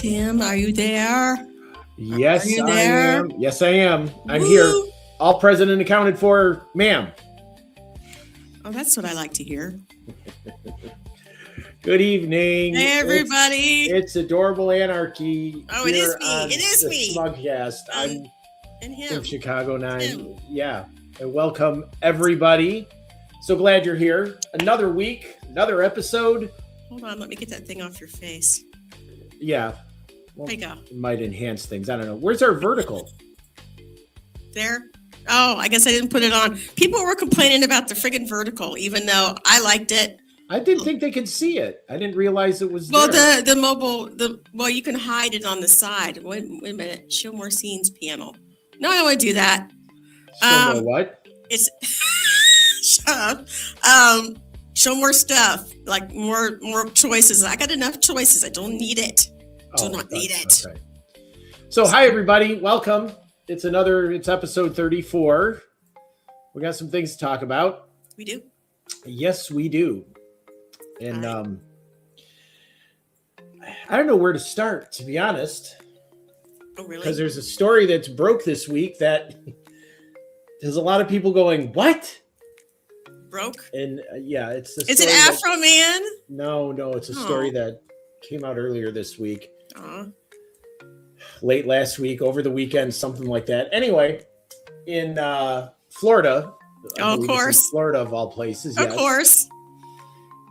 Tim, are you there? Yes, are you I there? am. Yes, I am. I'm Woo! here. All present and accounted for, ma'am. Oh, that's what I like to hear. Good evening. Hey, everybody. It's Adorable Anarchy. Oh, it is me. It is me. SMUG Cast. I'm and him. from Chicago 9. Him. Yeah. And welcome, everybody. So glad you're here. Another week, another episode. Hold on. Let me get that thing off your face. Yeah. Well, There you go. it might enhance things. I don't know. Where's our vertical? There. Oh, I guess I didn't put it on. People were complaining about the friggin' vertical, even though I liked it. I didn't think they could see it. I didn't realize it was Well, there. the mobile, you can hide it on the side. Wait a minute. Show more scenes panel. No, I don't want to do that. So know what? It's shut up. Show more stuff, like more choices. I got enough choices. I don't need it. Do not need it. Okay. So hi everybody, welcome. It's episode 34. We got some things to talk about. We do. Yes, we do. And I don't know where to start, to be honest. Oh, really? Because there's a story that's broke this week that there's a lot of people going, what? Broke? And yeah, it's the Is it Afro Man? No, it's a story that came out earlier this week. Late last week, over the weekend, something like that. Anyway, in Florida. Oh, of course. Florida, of all places. Of course.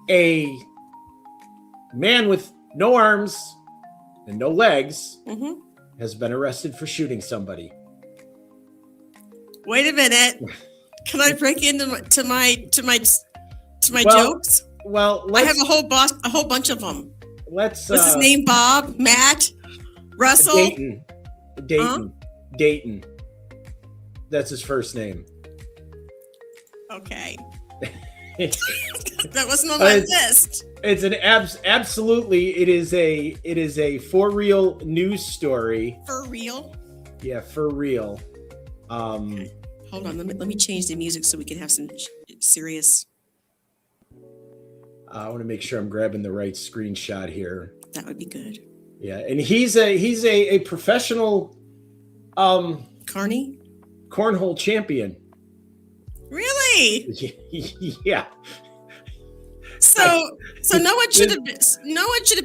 A man with no arms and no legs has been arrested for shooting somebody. Wait a minute. Can I break into my jokes? Well, I have a whole bunch of them. What's his name? Bob? Matt? Russell? Dayton. That's his first name. Okay. That wasn't on my list. It's an absolutely. It is a for real news story. For real? Yeah, for real. Okay. Hold on. Let me change the music so we can have some serious. I want to make sure I'm grabbing the right screenshot here. That would be good. Yeah, and he's a professional cornhole champion. Really? Yeah. So no one should have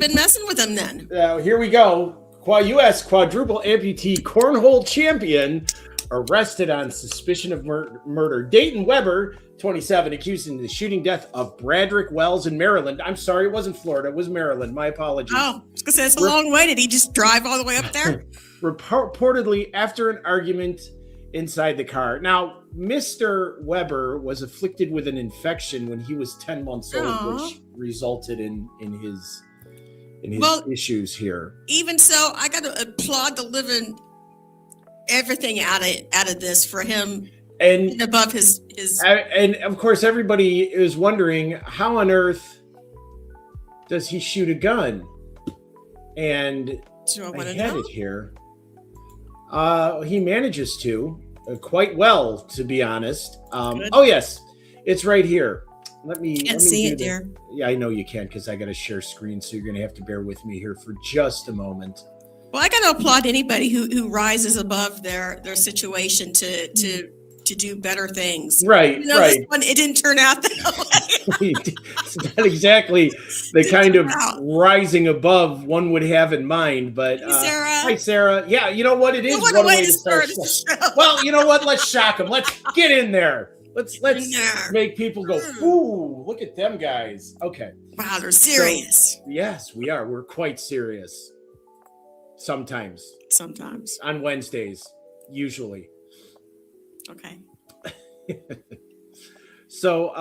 been messing with him then. Here we go. U.S. quadruple amputee cornhole champion arrested on suspicion of murder. Dayton Weber, 27, accused in the shooting death of Bradrick Wells in Maryland. I'm sorry, it wasn't Florida. It was Maryland. My apologies. Oh, I was going to say, it's a long way. Did he just drive all the way up there? Reportedly after an argument inside the car. Now, Mr. Weber was afflicted with an infection when he was 10 months old, which resulted in his issues here. Even so, I got to applaud the living everything out of this for him, and above his. And of course, everybody is wondering how on earth does he shoot a gun? And I had it here. He manages to quite well, to be honest. Oh yes, it's right here. Let me see it, dear. Yeah, I know you can't because I got to share screen, so you're going to have to bear with me here for just a moment. Well, I got to applaud anybody who rises above their situation to do better things. Right, right. This one, it didn't turn out that way. It's not exactly the kind of rising above one would have in mind, but Sarah. Hi, Sarah. Yeah, you know what? It is one way to start the show. Well, you know what? Let's shock them. Let's get in there. Let's make people go, ooh, look at them guys. Okay. Wow, they're serious. So, yes, we are. We're quite serious. Sometimes. On Wednesdays, usually. Okay. So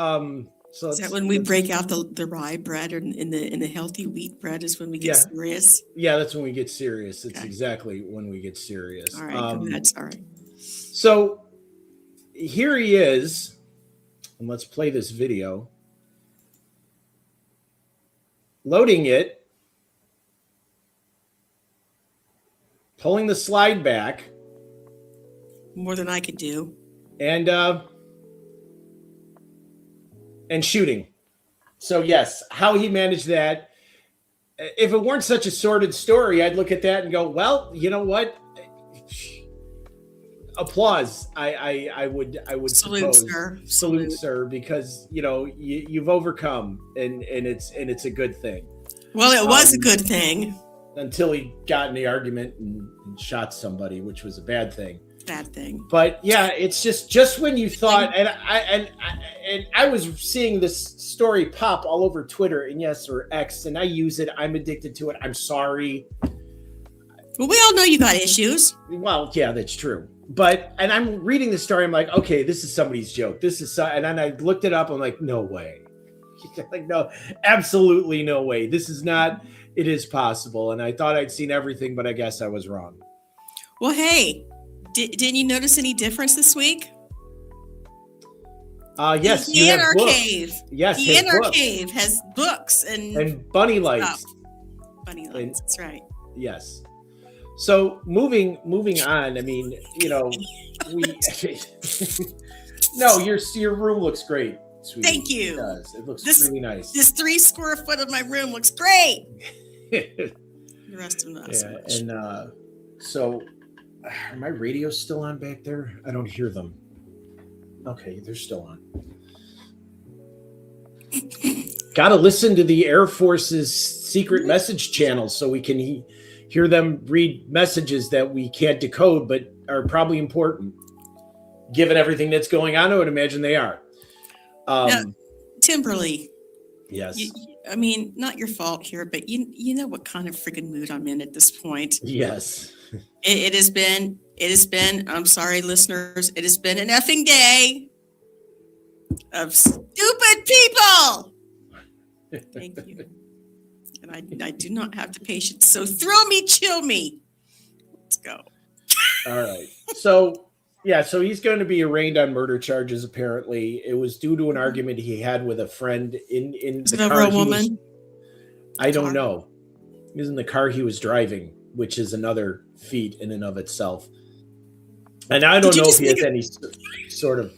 is that when we break out the rye bread in the healthy wheat bread is when we get serious? Yeah, that's when we get serious. It's exactly when we get serious. All right, go ahead. Sorry. So here he is, and let's play this video. Loading it, pulling the slide back. More than I could do. And shooting. So yes, how he managed that. If it weren't such a sordid story, I'd look at that and go, well, you know what? Applause. I would salute, suppose. Sir. Salute, sir, because you've overcome, and it's a good thing. Well, it was a good thing until he got in the argument and shot somebody, which was a bad thing. But yeah, it's just when you thought, and I was seeing this story pop all over Twitter or X, and I use it. I'm addicted to it. I'm sorry. Well, we all know you got issues. Well, yeah, that's true. And I'm reading the story. I'm like, okay, this is somebody's joke. And then I looked it up. I'm like, no way. Like, no, absolutely no way. This is not. It is possible. And I thought I'd seen everything, but I guess I was wrong. Well, hey, didn't you notice any difference this week? Yes, the Inner Cave. Yes, the Inner Cave has books and bunny lights. Stuff. Bunny lights. That's right. Yes. So moving on. I mean, we. No, your room looks great, sweetie. Thank you. It does. It looks really nice. This 3 square foot of my room looks great. The rest of them not so much. And so, are my radios still on back there? I don't hear them. Okay, they're still on. Got to listen to the Air Force's secret message channel so we can hear them read messages that we can't decode, but are probably important. Given everything that's going on, I would imagine they are. Now, Timberly. Yes. I mean, not your fault here, but you know what kind of freaking mood I'm in at this point. Yes. It has been, I'm sorry, listeners, it has been an effing day of stupid people. Thank you. And I do not have the patience. So thrill me, chill me. Let's go. All right. So he's going to be arraigned on murder charges, apparently. It was due to an argument he had with a friend in the car. Over a woman? I don't know. He was in the car he was driving, which is another feat in and of itself. And I don't know if he has any sort of...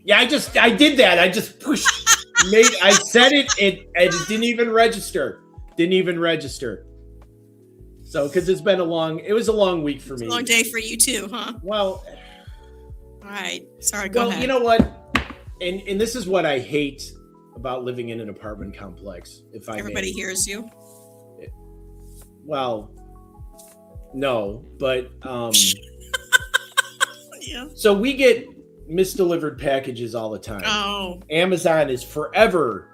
Yeah, I did that. I just pushed... I said it, and it didn't even register. So, because it was a long week for me. It's a long day for you too, huh? Well... All right. Sorry, go ahead. Well, you know what? And this is what I hate about living in an apartment complex. If Everybody hears you. Well, no, but Yeah. So we get misdelivered packages all the time. Oh. Amazon is forever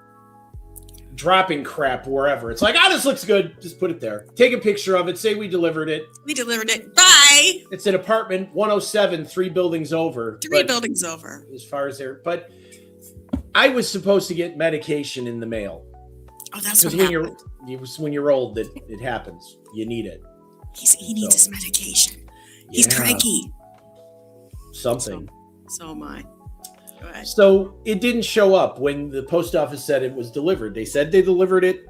dropping crap wherever. It's like, this looks good. Just put it there. Take a picture of it. Say we delivered it. We delivered it. Bye. It's an apartment 107, 3 buildings over. Three buildings over. As far as there, but I was supposed to get medication in the mail. Oh, that's what happened. When you're old, that it happens. You need it. He needs his medication. He's cranky. Something. So am I. Go ahead. So it didn't show up when the post office said it was delivered. They said they delivered it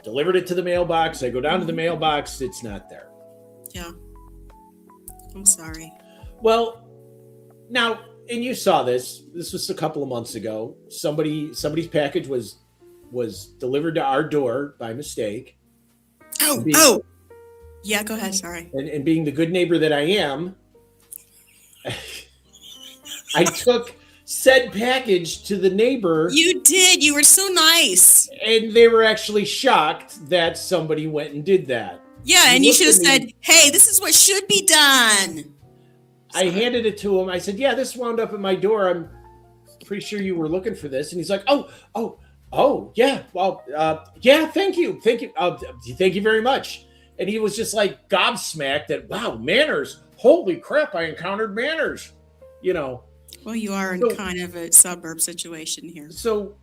to the mailbox. I go down to the mailbox. It's not there. Yeah. I'm sorry. Well, now, and you saw this. This was a couple of months ago. Somebody's package was delivered to our door by mistake. Oh. Yeah, go ahead. Sorry. And being the good neighbor that I am, I took said package to the neighbor. You did. You were so nice. And they were actually shocked that somebody went and did that. Yeah, and you should have said, hey, this is what should be done. I handed it to him. I said, yeah, this wound up at my door. I'm pretty sure you were looking for this. And he's like, oh, yeah. Well, yeah, thank you. Thank you very much. And he was just like gobsmacked that, wow, manners. Holy crap, I encountered manners. Well, you are in kind of a suburb situation here. So,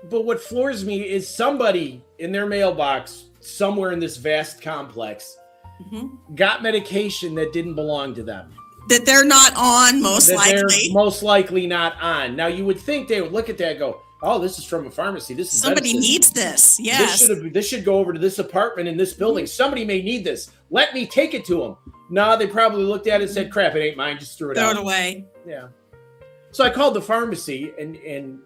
but what floors me is somebody in their mailbox somewhere in this vast complex got medication that didn't belong to them. That they're not on, most likely. They're most likely not on. Now, you would think they would look at that and go, oh, this is from a pharmacy. This is somebody medicine. Needs this. Yes. This should go over to this apartment in this building. Somebody may need this. Let me take it to them. No, they probably looked at it and said, crap, it ain't mine. Just threw it out. Throw it away. Yeah. So I called the pharmacy and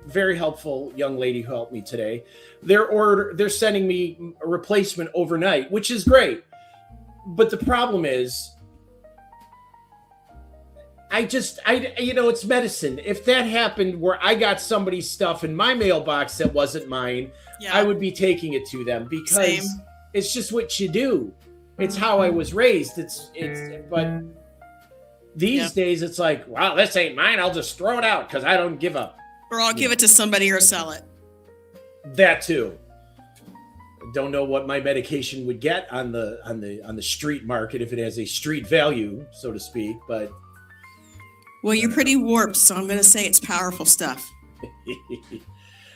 very helpful young lady who helped me today. They're sending me a replacement overnight, which is great. But the problem is, it's medicine. If that happened where I got somebody's stuff in my mailbox that wasn't mine, I would be taking it to them because it's just what you do. It's how I was raised. But these days it's like, wow, this ain't mine. I'll just throw it out because I don't give up. Or I'll give it to somebody or sell it. That too. Don't know what my medication would get on the street market if it has a street value, so to speak, but well, you're pretty warped, so I'm going to say it's powerful stuff.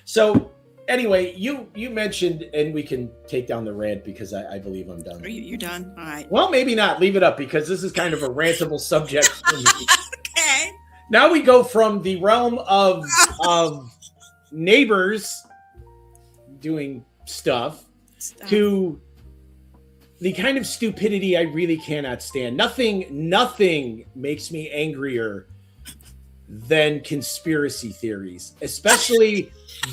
So, anyway, you mentioned, and we can take down the rant because I believe I'm done. You're done? All right. Well, maybe not. Leave it up because this is kind of a rantable subject. Okay. Now we go from the realm of neighbors doing stuff to the kind of stupidity I really cannot stand. Nothing makes me angrier than conspiracy theories, especially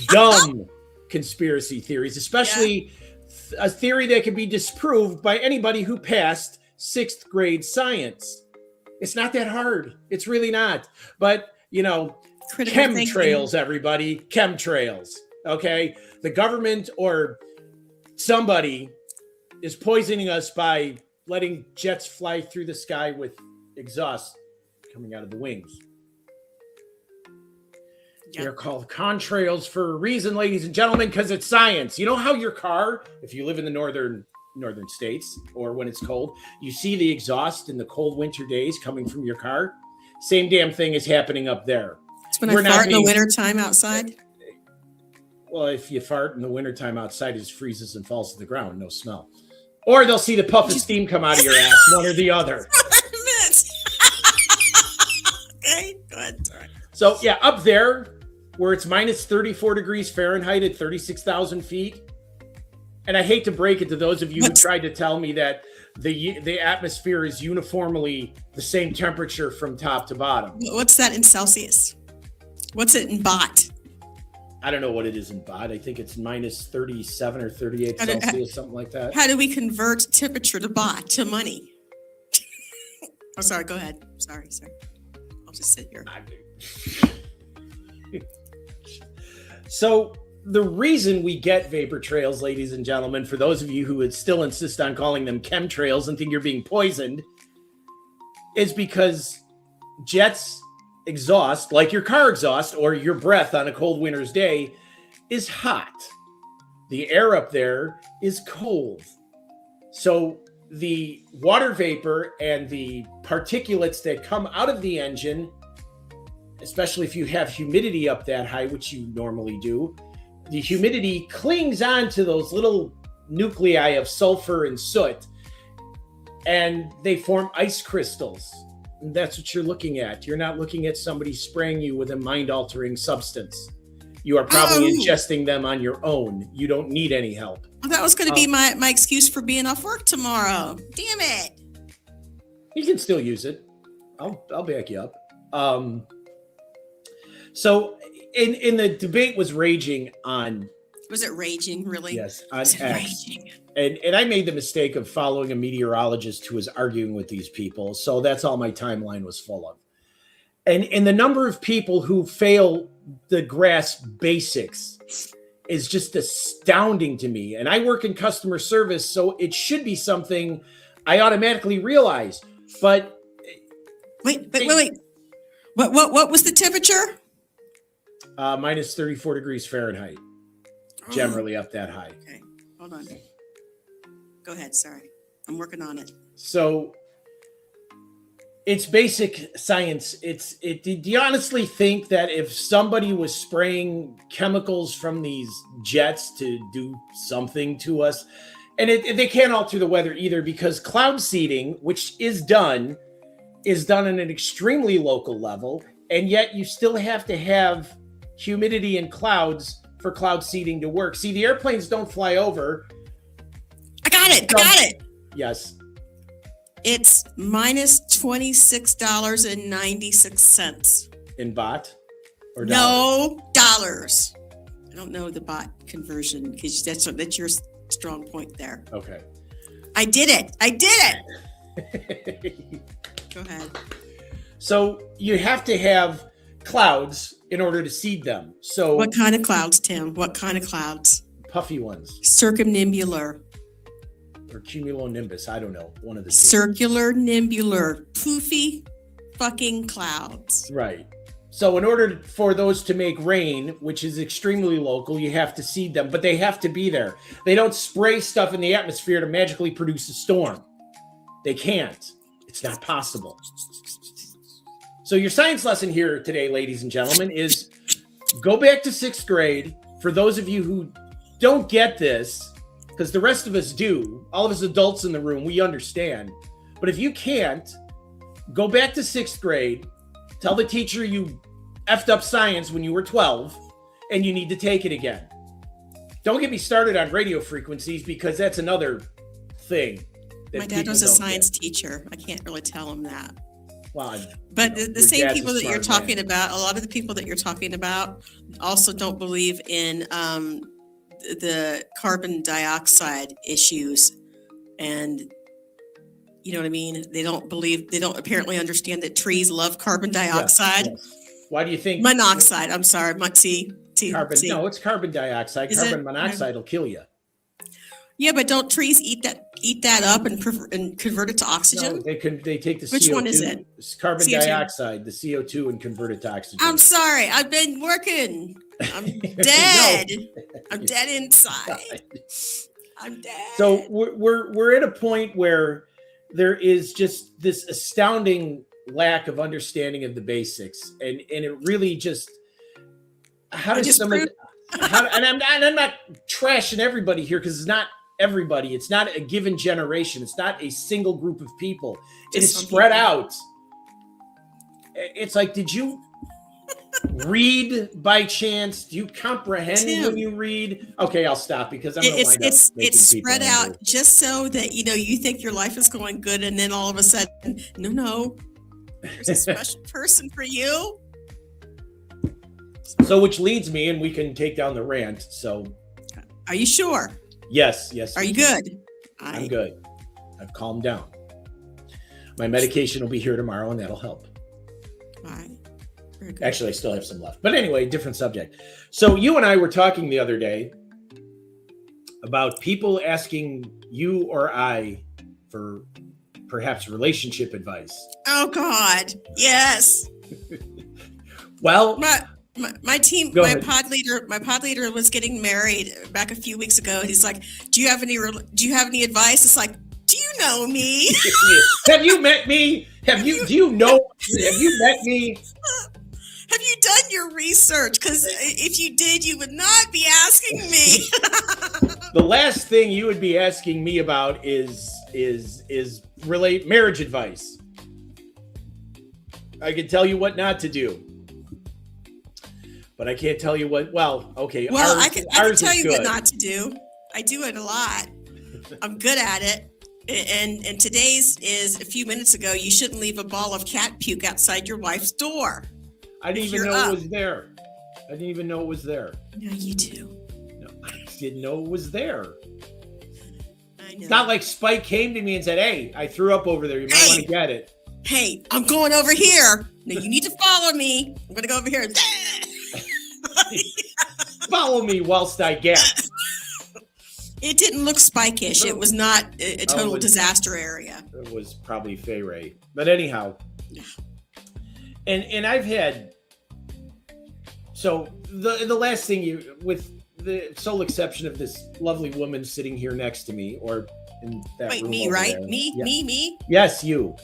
dumb conspiracy theories, especially a theory that can be disproved by anybody who passed 6th grade science. It's not that hard. It's really not. But, chemtrails, everybody, chemtrails. Okay? The government or somebody is poisoning us by letting jets fly through the sky with exhaust coming out of the wings. Yep. They're called contrails for a reason, ladies and gentlemen, because it's science. You know how your car, if you live in the northern states or when it's cold, you see the exhaust in the cold winter days coming from your car? Same damn thing is happening up there. It's when I fart in the wintertime outside? Well, if you fart in the wintertime outside, it just freezes and falls to the ground. No smell. Or they'll see the puff of steam come out of your ass, one or the other. Okay, go ahead. Sorry. So, yeah, up there where it's minus 34 degrees Fahrenheit at 36,000 feet. And I hate to break it to those of you who tried to tell me that the atmosphere is uniformly the same temperature from top to bottom. What's that in Celsius? What's it in baht? I don't know what it is in baht. I think it's minus 37 or 38 Celsius, something like that. How do we convert temperature to baht, to money? Oh, sorry. Go ahead. Sorry. I'll just sit here. So the reason we get vapor trails, ladies and gentlemen, for those of you who would still insist on calling them chemtrails and think you're being poisoned, is because jets exhaust, like your car exhaust or your breath on a cold winter's day, is hot. The air up there is cold. So the water vapor and the particulates that come out of the engine, especially if you have humidity up that high, which you normally do, the humidity clings on to those little nuclei of sulfur and soot, and they form ice crystals. And that's what you're looking at. You're not looking at somebody spraying you with a mind-altering substance. You are probably ingesting them on your own. You don't need any help. Well, that was going to be my excuse for being off work tomorrow. Damn it. You can still use it. I'll back you up. So in the debate was raging on. Was it raging, really? Yes, on X. Raging. And I made the mistake of following a meteorologist who was arguing with these people. So that's all my timeline was full of. And the number of people who fail the grasp basics is just astounding to me. And I work in customer service, so it should be something I automatically realize. But wait. What was the temperature? Minus 34 degrees Fahrenheit. Generally up that high. Okay, hold on. Go ahead. Sorry, I'm working on it. So it's basic science. Do you honestly think that if somebody was spraying chemicals from these jets to do something to us, and they can't alter the weather either, because cloud seeding, which is done on an extremely local level, and yet you still have to have humidity and clouds for cloud seeding to work. See, the airplanes don't fly over. I got it. Yes. It's minus $26.96. In baht or dollars? No, dollars. I don't know the baht conversion because that's your strong point there. Okay. I did it. Go ahead. So you have to have clouds in order to seed them. So what kind of clouds, Tim? What kind of clouds? Puffy ones. Circumnimbular. Or cumulonimbus. I don't know. One of the two. Circular nimbular. Poofy fucking clouds. Right. So in order for those to make rain, which is extremely local, you have to seed them, but they have to be there. They don't spray stuff in the atmosphere to magically produce a storm. They can't. It's not possible. So your science lesson here today, ladies and gentlemen, is go back to 6th grade. For those of you who don't get this, because the rest of us do, all of us adults in the room, we understand. But if you can't, go back to 6th grade, tell the teacher you effed up science when you were 12, and you need to take it again. Don't get me started on radio frequencies, because that's another thing. My dad was a science teacher. I can't really tell him that. Well, but the same people that you're talking about, a lot of the people that you're talking about also don't believe in the carbon dioxide issues. And you know what I mean? They don't apparently understand that trees love carbon dioxide. Yes. Why do you think? Monoxide. I'm sorry. Carbon. No, it's carbon dioxide. Carbon monoxide will kill you. Yeah, but don't trees eat that up and convert it to oxygen? No, they take the CO2. Which one is it? It's carbon CO2. dioxide, the CO2, and convert it to oxygen. I'm sorry. I've been working. I'm dead. I'm dead inside. I'm dead. So we're at a point where there is just this astounding lack of understanding of the basics, and it really just how does somebody? And I'm not trashing everybody here, because it's not everybody. It's not a given generation. It's not a single group of people. It is spread out. It's like, did you read by chance? Do you comprehend when you read? Okay, I'll stop, because I'm going to wind up it's spread out just so that you think your life is going good, and then all of a sudden, no, there's a special person for you. So, which leads me, and we can take down the rant. So, are you sure? Yes. Are you good? I'm good. I've calmed down. My medication will be here tomorrow, and that'll help. All right. Actually, I still have some left. But anyway, different subject. So you and I were talking the other day about people asking you or I for perhaps relationship advice. Oh God, yes. Well, my team, Go my ahead. pod leader was getting married back a few weeks ago. And he's like, do you have any advice? It's like, do you know me? Have you met me? Have you met me? Have you done your research? Because if you did, you would not be asking me. The last thing you would be asking me about is marriage advice. I can tell you what not to do, but I can't tell you what. Well, okay. Well, I can tell you what not to do. I do it a lot. I'm good at it. And today's is a few minutes ago. You shouldn't leave a ball of cat puke outside your wife's door. I didn't even know it was there. I didn't even know it was there. No, you do. No, I didn't know it was there. I know. It's not like Spike came to me and said, "Hey, I threw up over there. You might want to get it." Hey, I'm going over here. Now you need to follow me. I'm going to go over here. Follow me whilst I get. It didn't look Spike-ish. It was not a total disaster area. It was probably Fay Ray. But anyhow. And I've had, so the last thing with the sole exception of this lovely woman sitting here next to me, or in that room me, over right? there. Me? Yes, you.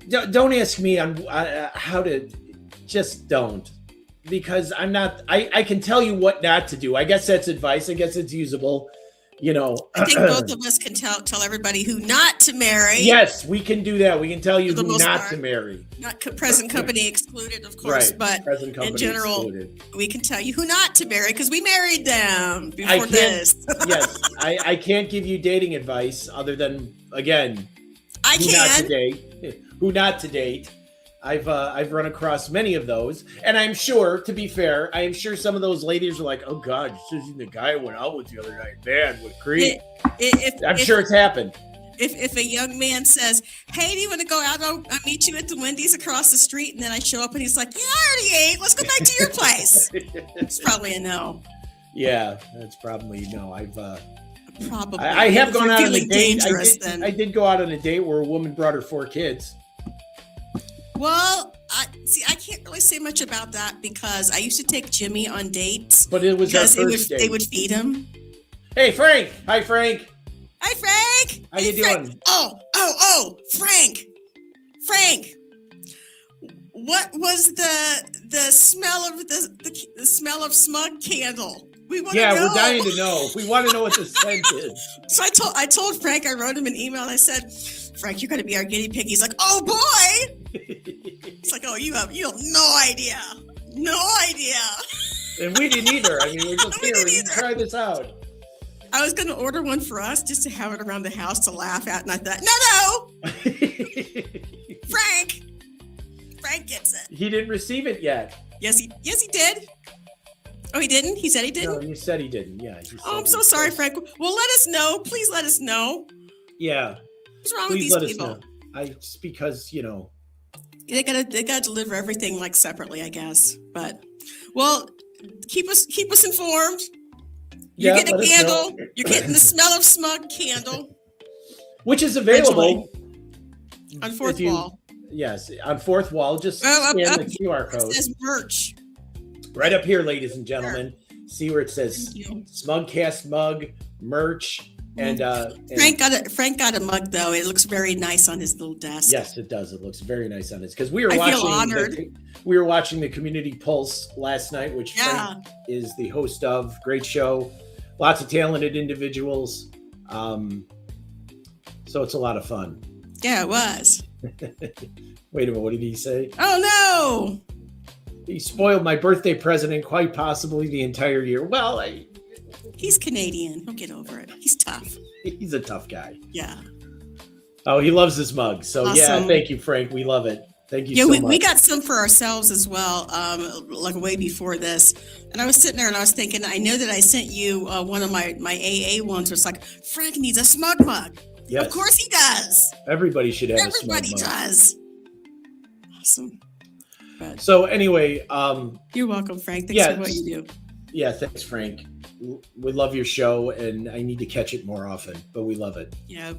Don't ask me on how to, just don't. Because I'm not, I can tell you what not to do. I guess that's advice. I guess it's usable. You know, I think both of us can tell everybody who not to marry. Yes, we can do that. We can tell you who not to marry. Not present company excluded, of course, right. But in general, we can tell you who not to marry because we married them before this. Yes, I can't give you dating advice other than, again, who not to date. I've run across many of those, and I'm sure, to be fair, I am sure some of those ladies are like, "Oh God, this isn't the guy I went out with the other night. Man, what creep!" I'm sure it's happened. If a young man says, "Hey, do you want to go out? I'll meet you at the Wendy's across the street," and then I show up and he's like, "Yeah, I already ate. Let's go back to your place." It's probably a no. Yeah, that's probably no. Probably. I have gone out on a date. I did go out on a date where a woman brought her 4 kids. Well, I can't really say much about that because I used to take Jimmy on dates. But it was our first date. They would feed him. Hey, Frank. Hi, Frank. Hi, Frank. How you doing? Oh, Frank. What was the smell of the smell of SMUG candle? We want to know. Yeah, we're dying to know. We want to know what the scent is. So I told Frank, I wrote him an email. I said, "Frank, you're going to be our guinea pig." He's like, "Oh boy." It's like, "Oh, you have no idea. And we didn't either. I mean, we're just here. We can try this out. I was going to order one for us just to have it around the house to laugh at. And I thought, no. Frank gets it. He didn't receive it yet. Yes, he did. Oh, he didn't? He said he didn't? No, you said he didn't. Yeah. I'm so sorry, Frank. Well, let us know. Please let us know. Yeah. What's wrong with these people? It's because, They gotta deliver everything like separately, I guess. But well, keep us informed. You're getting a candle. You're getting the smell of SMUG candle, which is available on Fourth Wall. Yes, on Fourth Wall. Just scan the QR code. It says merch. Right up here, ladies and gentlemen. See where it says SMUG Cast mug, merch. And Frank got a mug though. It looks very nice on his little desk. Yes, it does. It looks very nice on his because we were watching the Community Pulse last night, which Frank is the host of. Great show, lots of talented individuals. So it's a lot of fun. Yeah, it was. Wait a minute, what did he say? Oh no! He spoiled my birthday present and quite possibly the entire year. Well, he's Canadian. He'll get over it. He's tough. He's a tough guy. Yeah. Oh, he loves his mug. So awesome. Yeah, thank you, Frank. We love it. Thank you so much. We got some for ourselves as well, like way before this. And I was sitting there and I was thinking, I know that I sent you one of my AA ones where it's like, Frank needs a SMUG mug. Yes. Of course he does. Everybody should have a SMUG mug. Everybody does. awesome. But So anyway, you're welcome, Frank. Thanks for what you do. Yeah, thanks, Frank. We love your show, and I need to catch it more often, but we love it. Yeah,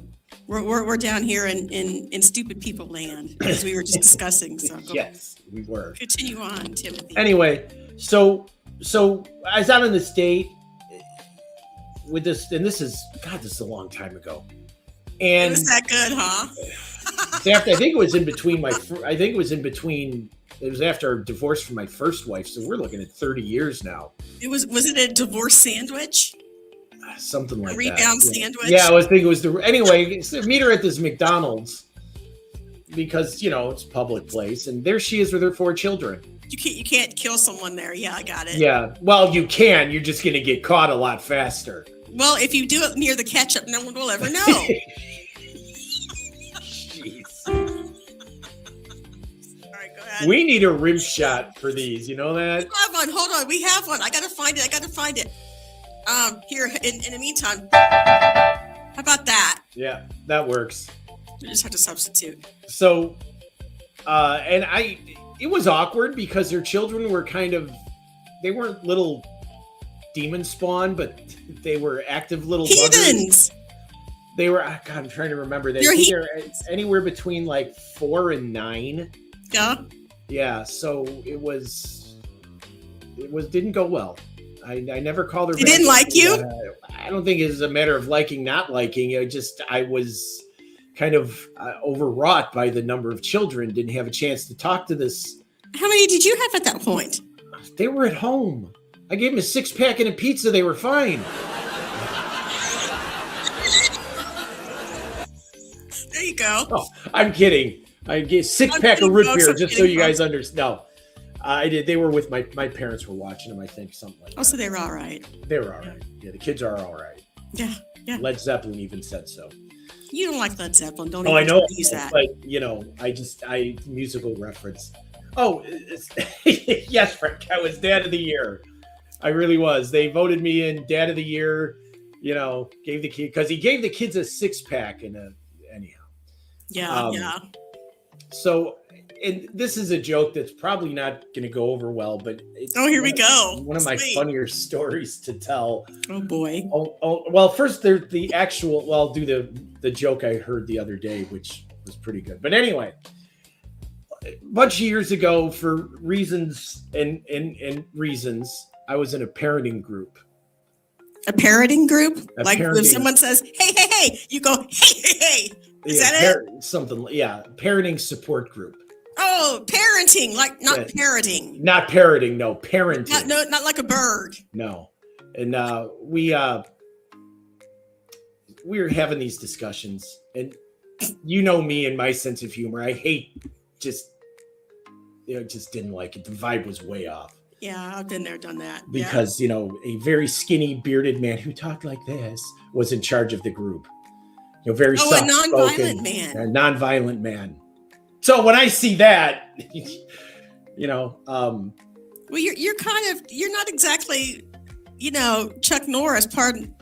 we're down here in stupid people land, as we were just discussing. So Yes, we were. Continue on, Timothy. Anyway, so I was out in the state with this, and this is a long time ago. And was that good, huh? I think it was in between it was after our divorce from my first wife, so we're looking at 30 years now. Was it a divorce sandwich? Something like a rebound that. Sandwich? Yeah, I was thinking it was anyway, meet her at this McDonald's because, it's a public place, and there she is with her 4 children. You can't kill someone there. Yeah, I got it. Yeah, well, you can. You're just going to get caught a lot faster. Well, if you do it near the ketchup, no one will ever know. Jeez. We need a rim shot for these. You know that? We have one. Hold on. We have one. I got to find it. Here, in the meantime, how about that? Yeah, that works. You just have to substitute. So, it was awkward because their children were they weren't little demon spawn, but they were active little heathens. Buggers. They were, I'm trying to remember. They're anywhere between like 4 and 9. Yeah. Yeah, so it didn't go well. I never called her. They didn't like you? I don't think it's a matter of liking, not liking. I was kind of overwrought by the number of children. Didn't have a chance to talk to this. How many did you have at that point? They were at home. I gave them a 6-pack and a pizza. They were fine. There you go. Oh, I'm kidding. I gave 6-pack of root beer just so you guys understand. No, I did. They were with my parents were watching them. I think something like that. Oh, so they were all right. They were all right. Yeah, the kids are all right. Yeah. Led Zeppelin even said so. You don't like Led Zeppelin, don't I know. Use that. But I musical reference. Oh, yes, Frank. I was Dad of the Year. I really was. They voted me in Dad of the Year. Gave the kid because he gave the kids a 6-pack and anyhow. Yeah, yeah. So, and this is a joke that's probably not going to go over well, but here we go. One of my funnier stories to tell. Oh boy. Oh well, first there's the actual. Well, I'll do the joke I heard the other day, which was pretty good. But anyway, a bunch of years ago, for reasons and reasons, I was in a parenting group. A parenting group? When someone says, hey, you go, hey. Is that it? Something, yeah. Parenting support group. Oh, parenting, like not parroting. Not parroting, no. Parenting. Not like a bird. No. And we were having these discussions, and me and my sense of humor. I hate just didn't like it. The vibe was way off. Yeah, I've been there, done that. Because, a very skinny, bearded man who talked like this was in charge of the group. Very soft-spoken. A nonviolent man. A nonviolent man. So when I see that, well, you're not exactly, Chuck Norris, pardon,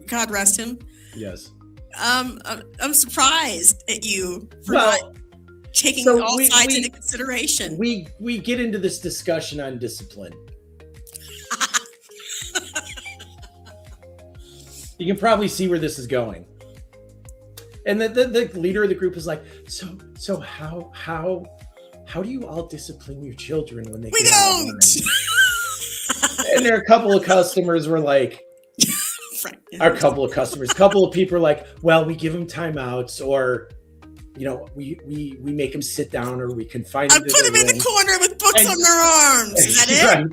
God rest him. Yes. I'm surprised at you for not taking all sides into consideration. We get into this discussion on discipline. You can probably see where this is going. And the leader of the group is like, so how do you all discipline your children when they we don't? And there are a couple of customers were like, a couple of people are like, well, we give them timeouts, or we make them sit down, or we confine them. I put them in the corner with books on their arms. Is that it? Right.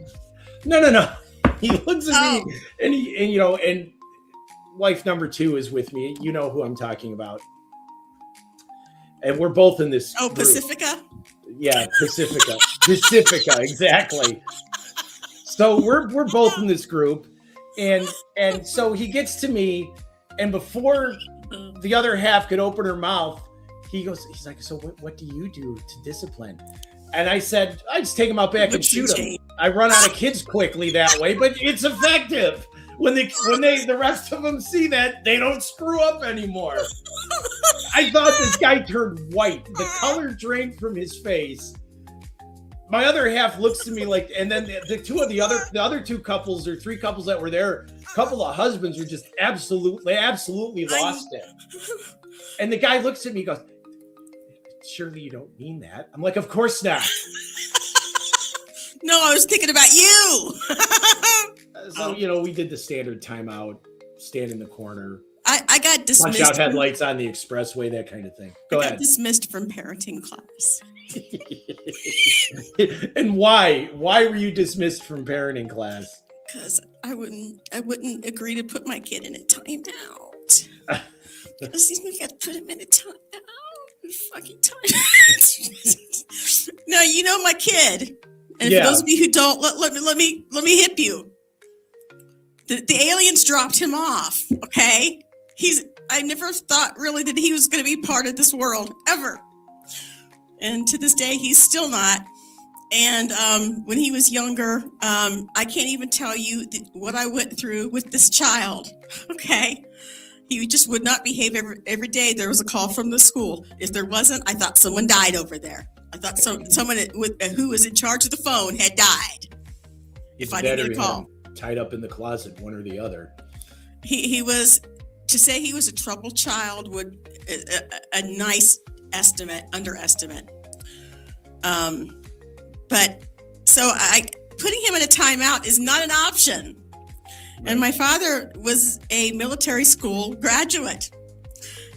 No. He looks at me, and wife number 2 is with me. You know who I'm talking about. And we're both in this group. Pacifica? Yeah, Pacifica, exactly. So we're both in this group, and so he gets to me, and before the other half could open her mouth, he's like, so what do you do to discipline? And I said, I just take them out back and shoot them. I run out of kids quickly that way, but it's effective. When the rest of them see that, they don't screw up anymore. I thought this guy turned white. The color drained from his face. my other half looks at me like, and then the other two couples or three couples that were there, a couple of husbands were just absolutely lost it. And the guy looks at me and goes, surely you don't mean that. I'm like, of course not. No, I was thinking about you. So, we did the standard timeout, stand in the corner. I got dismissed. Punch out headlights on the expressway, that kind of thing. Go ahead. Dismissed from parenting class. And why? Why were you dismissed from parenting class? Because I wouldn't agree to put my kid in a timeout. Because you got to put him in a timeout. Fucking timeout. No, you know my kid. And for those of you who don't, let me hip you. The aliens dropped him off. Okay, I never thought really that he was going to be part of this world ever, and to this day he's still not. And when he was younger, I can't even tell you what I went through with this child. Okay, he just would not behave every day. There was a call from the school. If there wasn't, I thought someone died over there. I thought someone who was in charge of the phone had died. If I didn't get a call. Tied up in the closet, one or the other. He was, to say he was a troubled child would a nice underestimate. But so putting him in a timeout is not an option. Right. And my father was a military school graduate.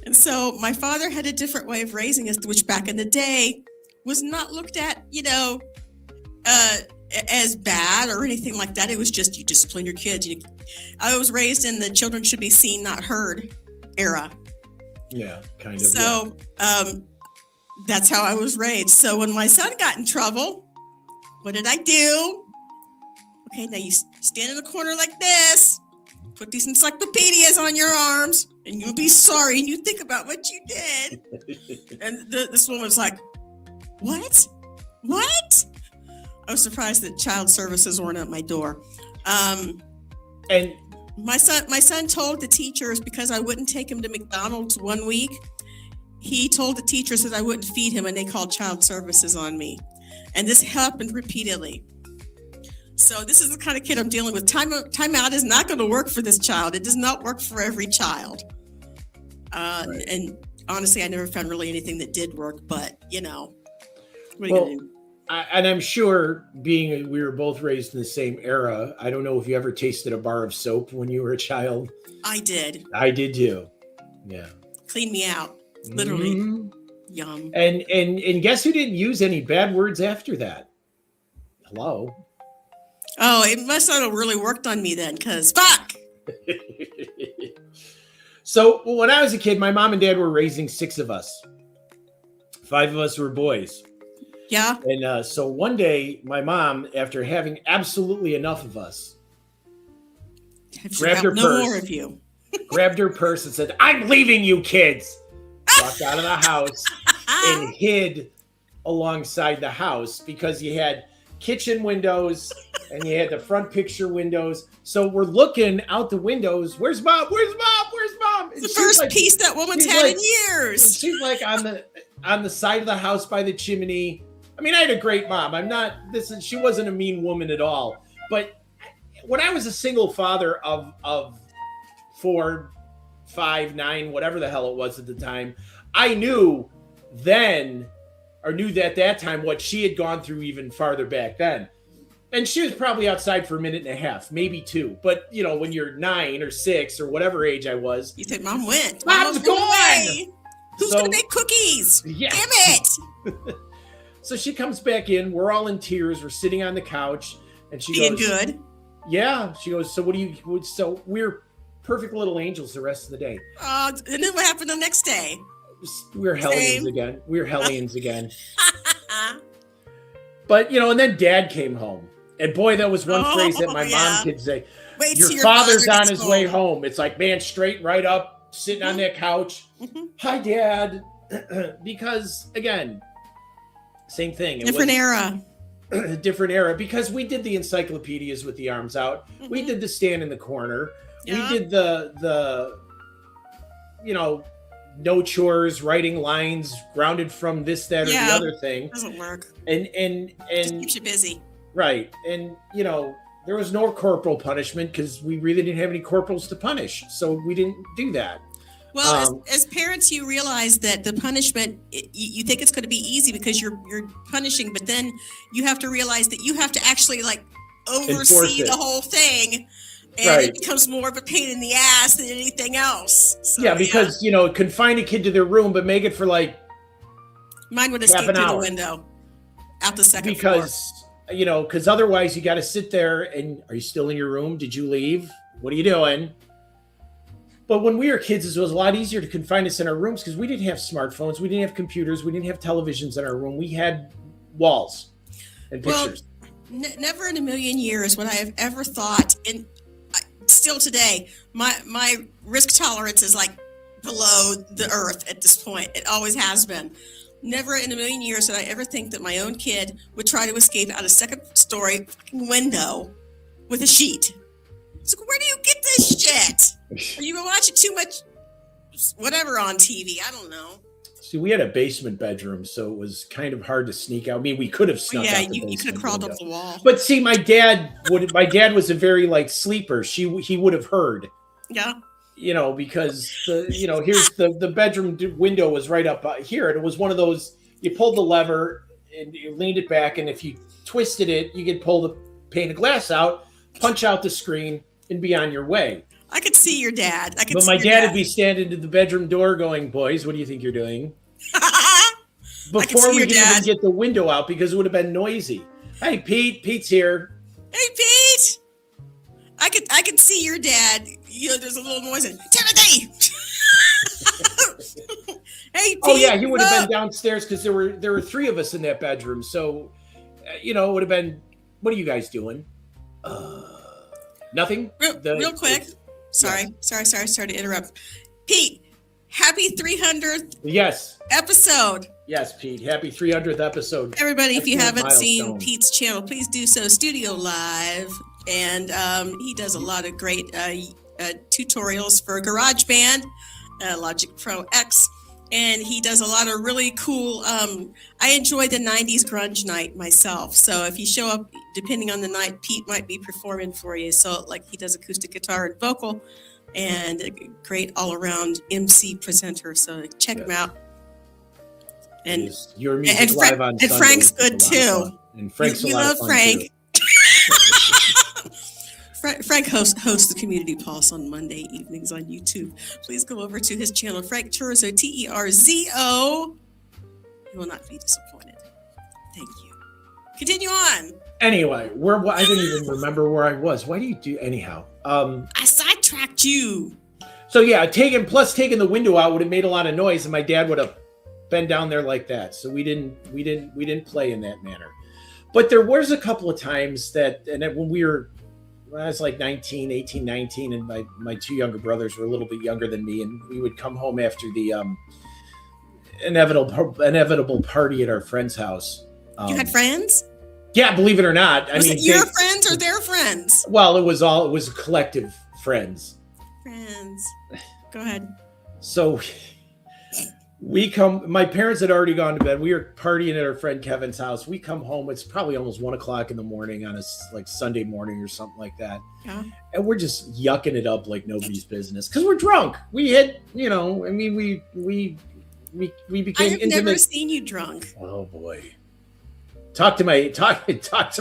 And so my father had a different way of raising us, which back in the day was not looked at, as bad or anything like that. It was just, you discipline your kids. I was raised in the children should be seen, not heard era. Yeah, kind of. So that's how I was raised. So when my son got in trouble, what did I do? Okay, now you stand in the corner like this, put these encyclopedias on your arms, and you'll be sorry, and you think about what you did. And this woman was like, what? I was surprised that child services weren't at my door. And my son told the teachers, because I wouldn't take him to McDonald's one week, he told the teachers that I wouldn't feed him, and they called child services on me. And this happened repeatedly. So this is the kind of kid I'm dealing with. Timeout is not going to work for this child. It does not work for every child. Right. And honestly, I never found really anything that did work, but what are you going to do? And I'm sure, we were both raised in the same era, I don't know if you ever tasted a bar of soap when you were a child. I did. I did too. Yeah. Clean me out. Literally. Mm-hmm. Yum. And guess who didn't use any bad words after that? Hello. Oh, it must not have really worked on me then, because fuck. So when I was a kid, my mom and dad were raising 6 of us. 5 of us were boys. Yeah. And so one day, my mom, after having absolutely enough of us, grabbed her purse. More of you. Grabbed her purse and said, "I'm leaving you kids." Walked out of the house and hid alongside the house, because you had kitchen windows and you had the front picture windows. So we're looking out the windows. Where's mom? Where's mom? Where's mom? It's the first piece that woman's had in years. She's like on the side of the house by the chimney. I mean, I had a great mom. She wasn't a mean woman at all. But when I was a single father of 4, 5, 9, whatever the hell it was at the time, I knew at that time what she had gone through even farther back then. And she was probably outside for a minute and a half, maybe 2. But, when you're 9 or 6 or whatever age I was. You said, Mom went. Mom's gone! Who's going to make cookies? Yeah. Damn it! So she comes back in. We're all in tears. We're sitting on the couch. And she Being goes, good? Yeah. She goes, so so we're perfect little angels the rest of the day. And then what happened the next day? We're hellions again. But, and then Dad came home. And boy, that was one phrase that my mom could say. Your father's on his way home. It's like, man, straight right up, sitting on that couch. Mm-hmm. Hi, Dad. Because, again, same thing. Different era. Different era. Because we did the encyclopedias with the arms out. Mm-hmm. We did the stand in the corner. Yeah. We did the no chores, writing lines, grounded from this, that, or the other thing. Doesn't work. And just keeps you busy. Right. And, there was no corporal punishment because we really didn't have any corporals to punish. So we didn't do that. Well, as parents, you realize that the punishment, you think it's going to be easy because you're punishing, but then you have to realize that you have to actually oversee the whole thing. And it becomes more of a pain in the ass than anything else. So, because, confine a kid to their room, but make it for mine would escape through the window out the second floor. Because otherwise you got to sit there and are you still in your room? Did you leave? What are you doing? But when we were kids, it was a lot easier to confine us in our rooms because we didn't have smartphones. We didn't have computers. We didn't have televisions in our room. We had walls and pictures. Well, never in a million years would I have ever thought, and still today, my risk tolerance is below the earth at this point. It always has been. Never in a million years did I ever think that my own kid would try to escape out a second story fucking window with a sheet. It's where do you get this shit? Are you watching too much whatever on TV? I don't know. See, we had a basement bedroom, so it was kind of hard to sneak out. I mean, we could have snuck out the you could have crawled up the wall. But see, my dad was a very sleeper. He would have heard. Yeah. Because here's the bedroom window was right up here, and it was one of those, you pulled the lever and you leaned it back, and if you twisted it, you could pull the pane of glass out, punch out the screen, and be on your way. I could see your dad. But my dad would be standing at the bedroom door going, "Boys, what do you think you're doing?" Before we could even get the window out because it would have been noisy. Hey, Pete's here. Hey, Pete. I could see your dad. There's a little noise in Timothy. Hey, Pete. Oh yeah, he would have been downstairs because there were three of us in that bedroom. So, it would have been. What are you guys doing? Nothing. Real quick. Sorry to interrupt. Pete, happy 300th episode. Yes, Pete. Happy 300th episode. Everybody, if you haven't seen Pete's channel, please do so. Studio Live. And he does a lot of great tutorials for GarageBand, Logic Pro X. And he does a lot of really cool, I enjoy the 90s grunge night myself. So if you show up, depending on the night, Pete might be performing for you. So he does acoustic guitar and vocal and a great all-around MC presenter. So check him out. And your music live on Sunday. And Frank's good too. And Frank's we love Frank. Frank hosts the Community Pulse on Monday evenings on YouTube. Please go over to his channel, Frank Terzo, Terzo. You will not be disappointed. Thank you. Continue on. Anyway, I didn't even remember where I was. Why do you do anyhow? I sidetracked you. So yeah, taking the window out would have made a lot of noise, and my dad would have been down there like that. So we didn't play in that manner. But there was a couple of times when I was 18, 19, and my two younger brothers were a little bit younger than me, and we would come home after the inevitable party at our friend's house. You had friends? Yeah, believe it or not. Was it your friends or their friends? Well, it was collective friends. Friends. Go ahead. So my parents had already gone to bed. We were partying at our friend Kevin's house. We come home. It's probably almost 1:00 in the morning on a Sunday morning or something like that. Yeah. And we're just yucking it up like nobody's business because we're drunk. We had, we became intimate. I've never seen you drunk. Oh boy. Talk to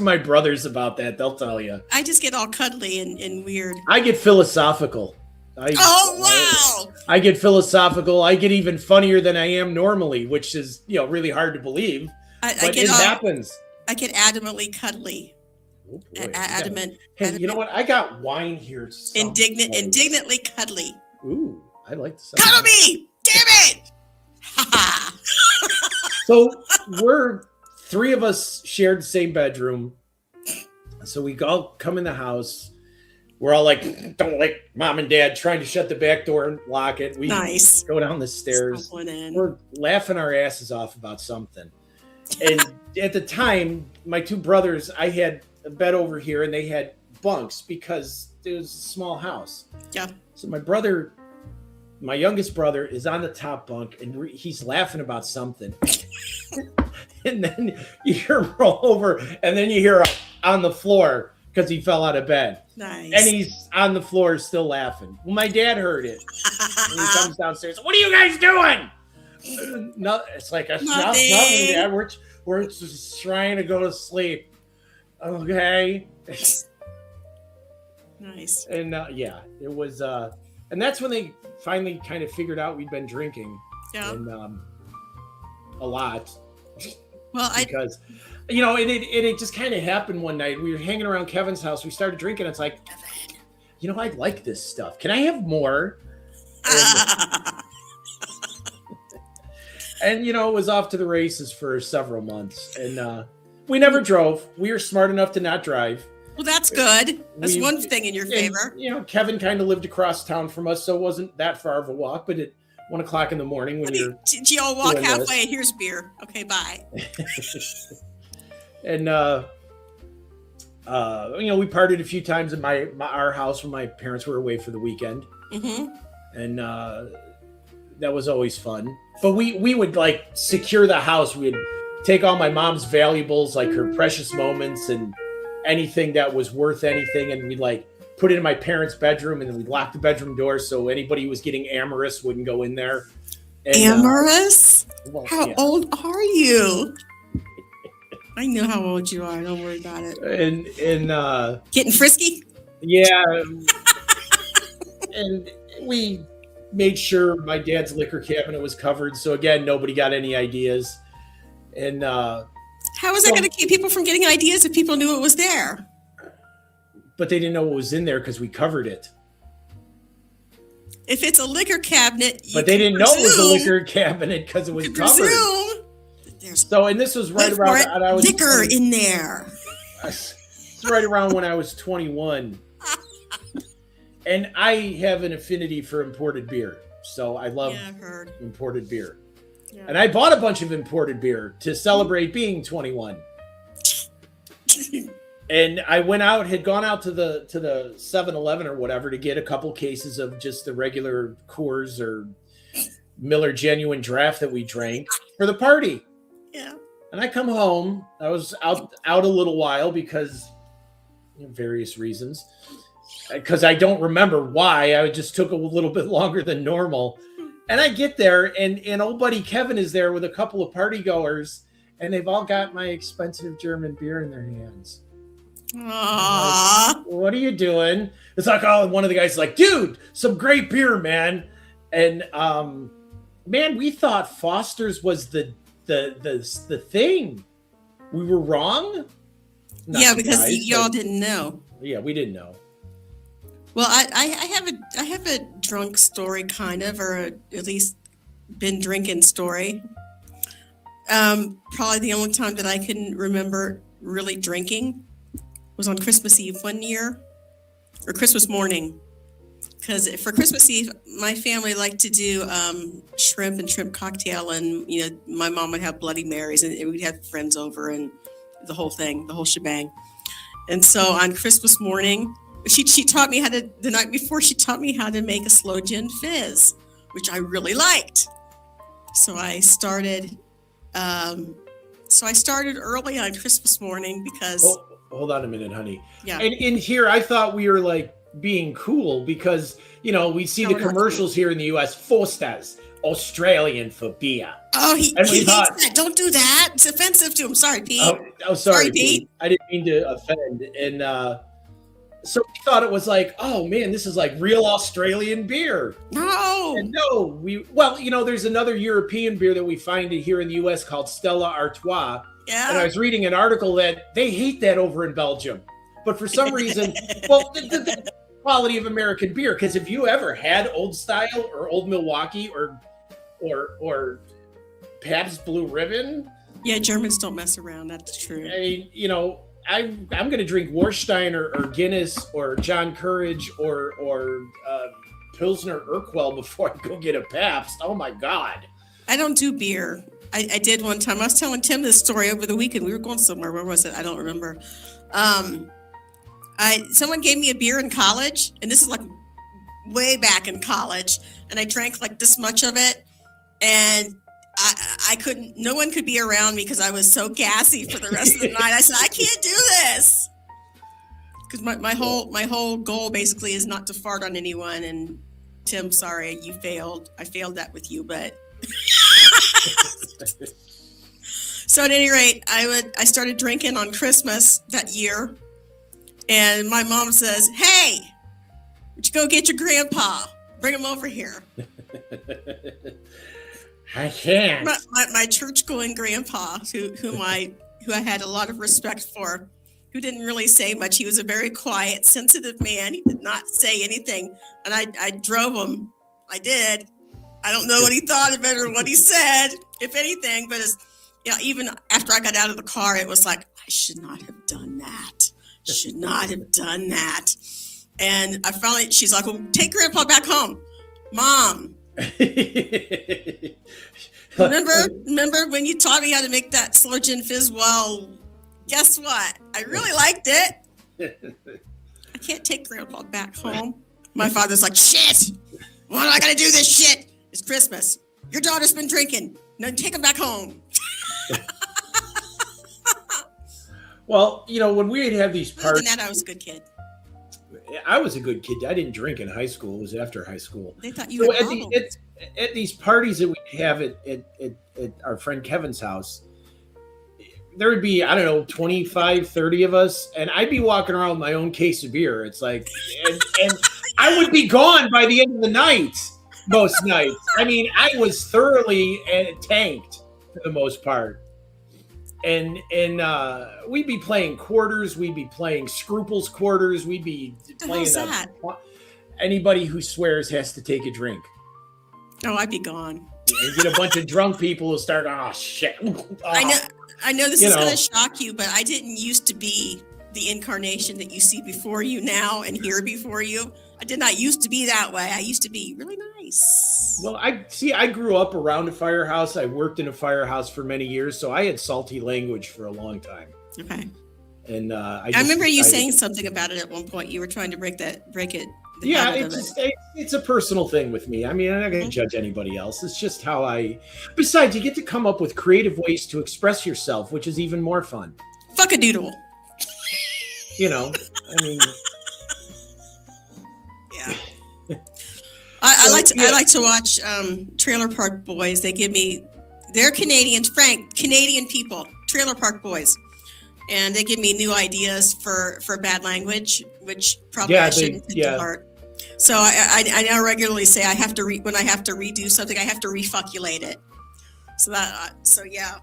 my brothers about that. They'll tell you. I just get all cuddly and weird. I get philosophical. Wow! I get philosophical. I get even funnier than I am normally, which is really hard to believe. But it happens. I get adamantly cuddly. Oh boy. Adamant. Hey, adamant. You know what? I got wine here. Indignantly cuddly. Ooh, I like the sound. Cuddle me! Damn it! Ha. So we're three of us shared the same bedroom. So we all come in the house. We're all don't mom and dad, trying to shut the back door and lock it. We go down the stairs. We're laughing our asses off about something. And at the time, my two brothers, I had a bed over here and they had bunks because it was a small house. Yeah. So my brother my youngest brother is on the top bunk and he's laughing about something. And then you hear him roll over and then you hear him on the floor because he fell out of bed. Nice. And he's on the floor still laughing. Well, my dad heard it. And he comes downstairs. What are you guys doing? No, it's like nothing, Dad. We're just trying to go to sleep. Okay. Nice. And yeah, it was and that's when they finally kind of figured out we'd been drinking. Yeah. And a lot. Well, because it just kind of happened one night. We were hanging around Kevin's house. We started drinking. It's like, I like this stuff. Can I have more? And it was off to the races for several months. And we never drove. We were smart enough to not drive. Well, that's good. That's one thing in your favor. And, Kevin kind of lived across town from us, so it wasn't that far of a walk. But at 1 o'clock in the morning, when you're you all walk halfway, here's beer. Okay, bye. And we partied a few times at our house when my parents were away for the weekend. Mm-hmm. And that was always fun. But we would like secure the house. We'd take all my mom's valuables, like her precious moments and anything that was worth anything, and we'd like put it in my parents' bedroom, and then we'd lock the bedroom door so anybody who was getting amorous wouldn't go in there. And, amorous? How old are you? I know how old you are. Don't worry about it. And getting frisky? Yeah. And we made sure my dad's liquor cabinet was covered. So again, nobody got any ideas. And how was that going to keep people from getting ideas if people knew it was there? But they didn't know what was in there because we covered it. If it's a liquor cabinet, but they didn't know it was a liquor cabinet because it was covered. So, and this was right around when I was liquor in there. It's right around when I was 21, and I have an affinity for imported beer. So I love imported beer, and I bought a bunch of imported beer to celebrate being 21. And I had gone out to the 7-Eleven or whatever to get a couple cases of just the regular Coors or Miller Genuine Draft that we drank for the party. Yeah. And I come home. I was out a little while because various reasons. Because I don't remember why. I just took a little bit longer than normal. And I get there, and old buddy Kevin is there with a couple of party goers, and they've all got my expensive German beer in their hands. Aww. Like, what are you doing? It's like, one of the guys is like, dude, some great beer, man. And man, we thought Foster's was the thing. We were wrong. Because y'all didn't know. Yeah, we didn't know. Well, I have a drunk story, kind of, or at least been drinking story. Probably the only time that I can remember really drinking was on Christmas Eve one year, or Christmas morning. Because for Christmas Eve, my family liked to do shrimp and shrimp cocktail, and my mom would have Bloody Marys, and we'd have friends over, and the whole thing, the whole shebang. And so on Christmas morning, she taught me the night before, she taught me how to make a slow gin fizz, which I really liked. So I started early on Christmas morning because. Hold on a minute, honey. Yeah. And in here, I thought we were like being cool because, we see the commercials here in the U.S. Foster's, Australian for beer. Oh, he hates that. Don't do that. It's offensive to him. Sorry, Pete. Sorry, Pete. I didn't mean to offend. And so we thought it was like, oh, man, this is like real Australian beer. No. And no, there's another European beer that we find here in the U.S. called Stella Artois. Yeah. And I was reading an article that they hate that over in Belgium. But for some reason, the quality of American beer, because have you ever had Old Style or Old Milwaukee or Pabst Blue Ribbon? Yeah, Germans don't mess around. That's true. I mean, I'm going to drink Warstein or Guinness or John Courage or Pilsner Urquell before I go get a Pabst. Oh, my God. I don't do beer. I did one time. I was telling Tim this story over the weekend. We were going somewhere. Where was it? I don't remember. Someone gave me a beer in college, and this is like way back in college. and I drank like this much of it, and I couldn't. No one could be around me because I was so gassy for the rest of the night. I said, I can't do this, because my whole goal basically is not to fart on anyone. And Tim, sorry, you failed. I failed that with you, but. So at any rate, I started drinking on Christmas that year, and my mom says, "Hey, would you go get your grandpa? Bring him over here." I can't. My church-going grandpa, who I had a lot of respect for, who didn't really say much. He was a very quiet, sensitive man. He did not say anything, and I drove him. I did. I don't know what he thought of it or what he said, if anything, but even after I got out of the car, it was like, I should not have done that. Should not have done that. And I finally, she's like, well, take Grandpa back home. Mom. Remember when you taught me how to make that slow gin fizz? Well, guess what? I really liked it. I can't take Grandpa back home. My father's like, shit. Why do I got to do this shit? It's Christmas. Your daughter's been drinking. No, take him back home. Well, when we'd have these parties. Other than that, I was a good kid. I was a good kid. I didn't drink in high school. It was after high school. They thought you were at these parties that we have at our friend Kevin's house, there would be, I don't know, 25, 30 of us, and I'd be walking around with my own case of beer. It's like, and I would be gone by the end of the night. Most nights. I mean, I was thoroughly tanked for the most part. And we'd be playing quarters. We'd be playing Scruples quarters. We'd be playing that? Anybody who swears has to take a drink. Oh, I'd be gone. And get a bunch of drunk people who start, oh, shit. Oh. I know this is going to shock you, but I didn't used to be the incarnation that you see before you now and hear before you. I did not used to be that way. I used to be really nice. Well, I grew up around a firehouse. I worked in a firehouse for many years, so I had salty language for a long time. Okay. And I remember you saying something about it at one point. You were trying to break it. Yeah, it's a personal thing with me. I mean, I'm not going to judge anybody else. It's just how besides, you get to come up with creative ways to express yourself, which is even more fun. Fuck a doodle. I mean... Yeah. I like to watch Trailer Park Boys. They're Canadians, Canadian people, Trailer Park Boys. And they give me new ideas for bad language, which probably I shouldn't take to heart. So I now regularly say when I have to redo something, I have to refuculate it. So yeah,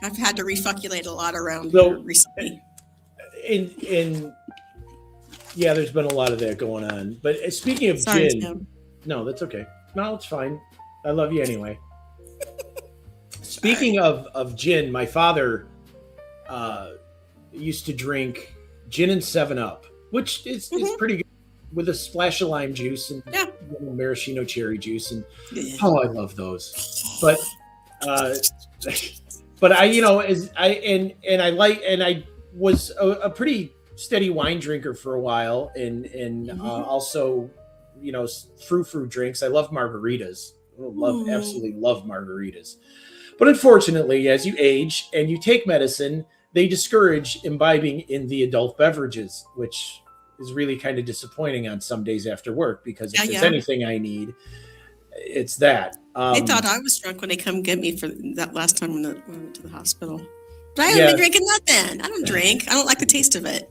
I've had to refuculate a lot around here recently. Yeah, there's been a lot of that going on. But speaking of gin, Tim. No, that's okay. No, it's fine. I love you anyway. Speaking of gin, my father used to drink gin and 7-Up, which is pretty good, with a splash of lime juice and maraschino cherry juice, and I love those. But I was a pretty steady wine drinker for a while, and also fruit drinks. I love margaritas. Absolutely love margaritas. But unfortunately, as you age and you take medicine, they discourage imbibing in the adult beverages, which is really kind of disappointing on some days after work, because if there's anything I need, it's that. They thought I was drunk when they come get me for that last time when I went to the hospital. But I haven't been drinking nothing. I don't drink. I don't like the taste of it.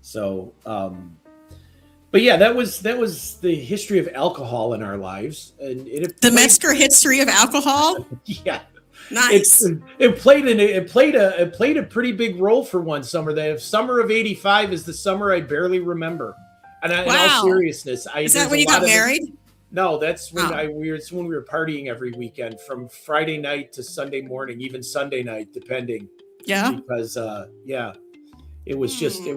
So, but yeah, that was the history of alcohol in our lives, and the Metzger history of alcohol. Yeah, nice. It played a pretty big role for one summer. The summer of '85 is the summer I barely remember. And in all seriousness, is that when you got married? No, that's when we were partying every weekend, from Friday night to Sunday morning, even Sunday night, depending. Yeah. Because it was just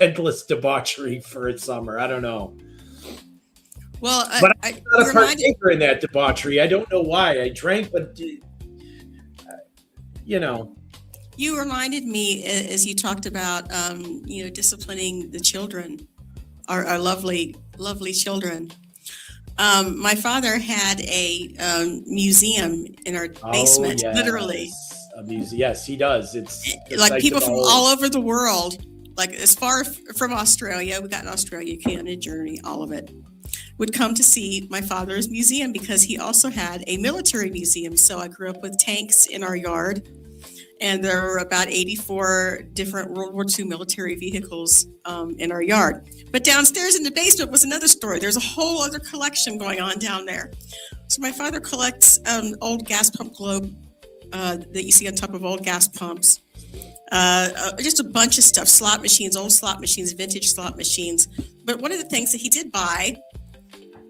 endless debauchery for its summer. I don't know. Well, but I'm not a partaker in that debauchery. I don't know why. I drank, but You reminded me, as you talked about, disciplining the children. our lovely, lovely children. My father had a museum in our basement, yes. literally. A museum. Yes, he does. It's like people from all over the world, like as far from Australia. We got in Australia, Canada, Germany, all of it, would come to see my father's museum because he also had a military museum. So I grew up with tanks in our yard, and there were about 84 different World War II military vehicles in our yard. But downstairs in the basement was another story. There's a whole other collection going on down there. So my father collects old gas pump globe that you see on top of old gas pumps. Just a bunch of stuff, slot machines, old slot machines, vintage slot machines. But one of the things that he did buy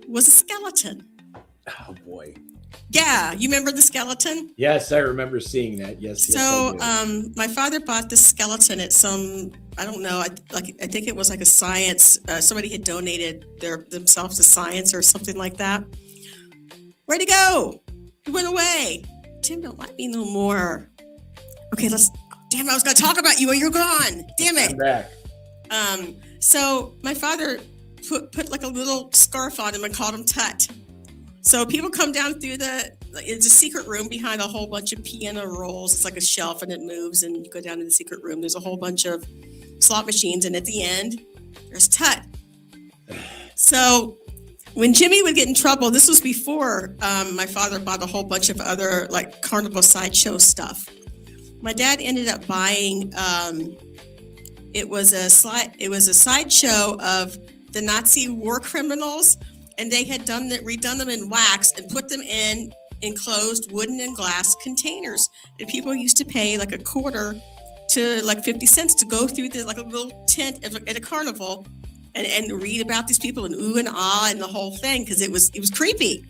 was a skeleton. Oh, boy. Yeah, you remember the skeleton? Yes, I remember seeing that. Yes. So my father bought this skeleton at some, I don't know, I think it was like a science, somebody had donated themselves to science or something like that. Where'd he go? He went away. Tim don't like me no more. Okay, damn, I was going to talk about you and you're gone. Damn it. I'm back. So my father put like a little scarf on him and called him Tut. So people come down through it's a secret room behind a whole bunch of piano rolls. It's like a shelf and it moves, and you go down to the secret room. There's a whole bunch of slot machines, and at the end, there's Tut. So when Jimmy would get in trouble, this was before my father bought a whole bunch of other like carnival sideshow stuff. My dad ended up buying. It was a sideshow of the Nazi war criminals, and they had redone them in wax and put them in enclosed wooden and glass containers. And people used to pay like a quarter to like 50 cents to go through like a little tent at a carnival and read about these people and ooh and ah and the whole thing, because it was creepy.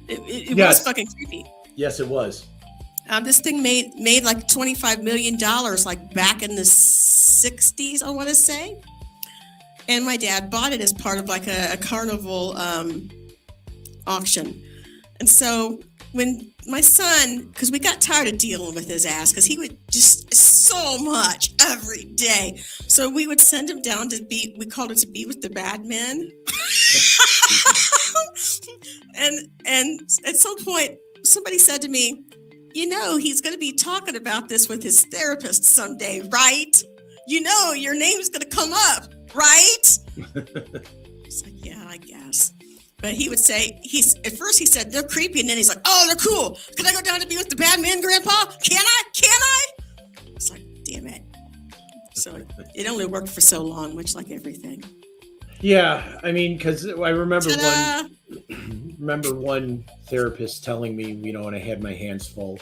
It was fucking creepy. Yes, it was. This thing made like $25 million like back in the 60s, I want to say. And my dad bought it as part of like a carnival auction. And so when my son, because we got tired of dealing with his ass, because he would just so much every day. So we would send him down we called it to be with the bad men. and at some point, somebody said to me, he's going to be talking about this with his therapist someday, right? Your name's going to come up, right? It's like, yeah, I guess. But he would say, at first he said, they're creepy. And then he's like, oh, they're cool. Can I go down to be with the bad men, Grandpa? Can I? It's like, damn it. So it only worked for so long, much like everything. Yeah. I mean, because I remember one therapist telling me, when I had my hands full,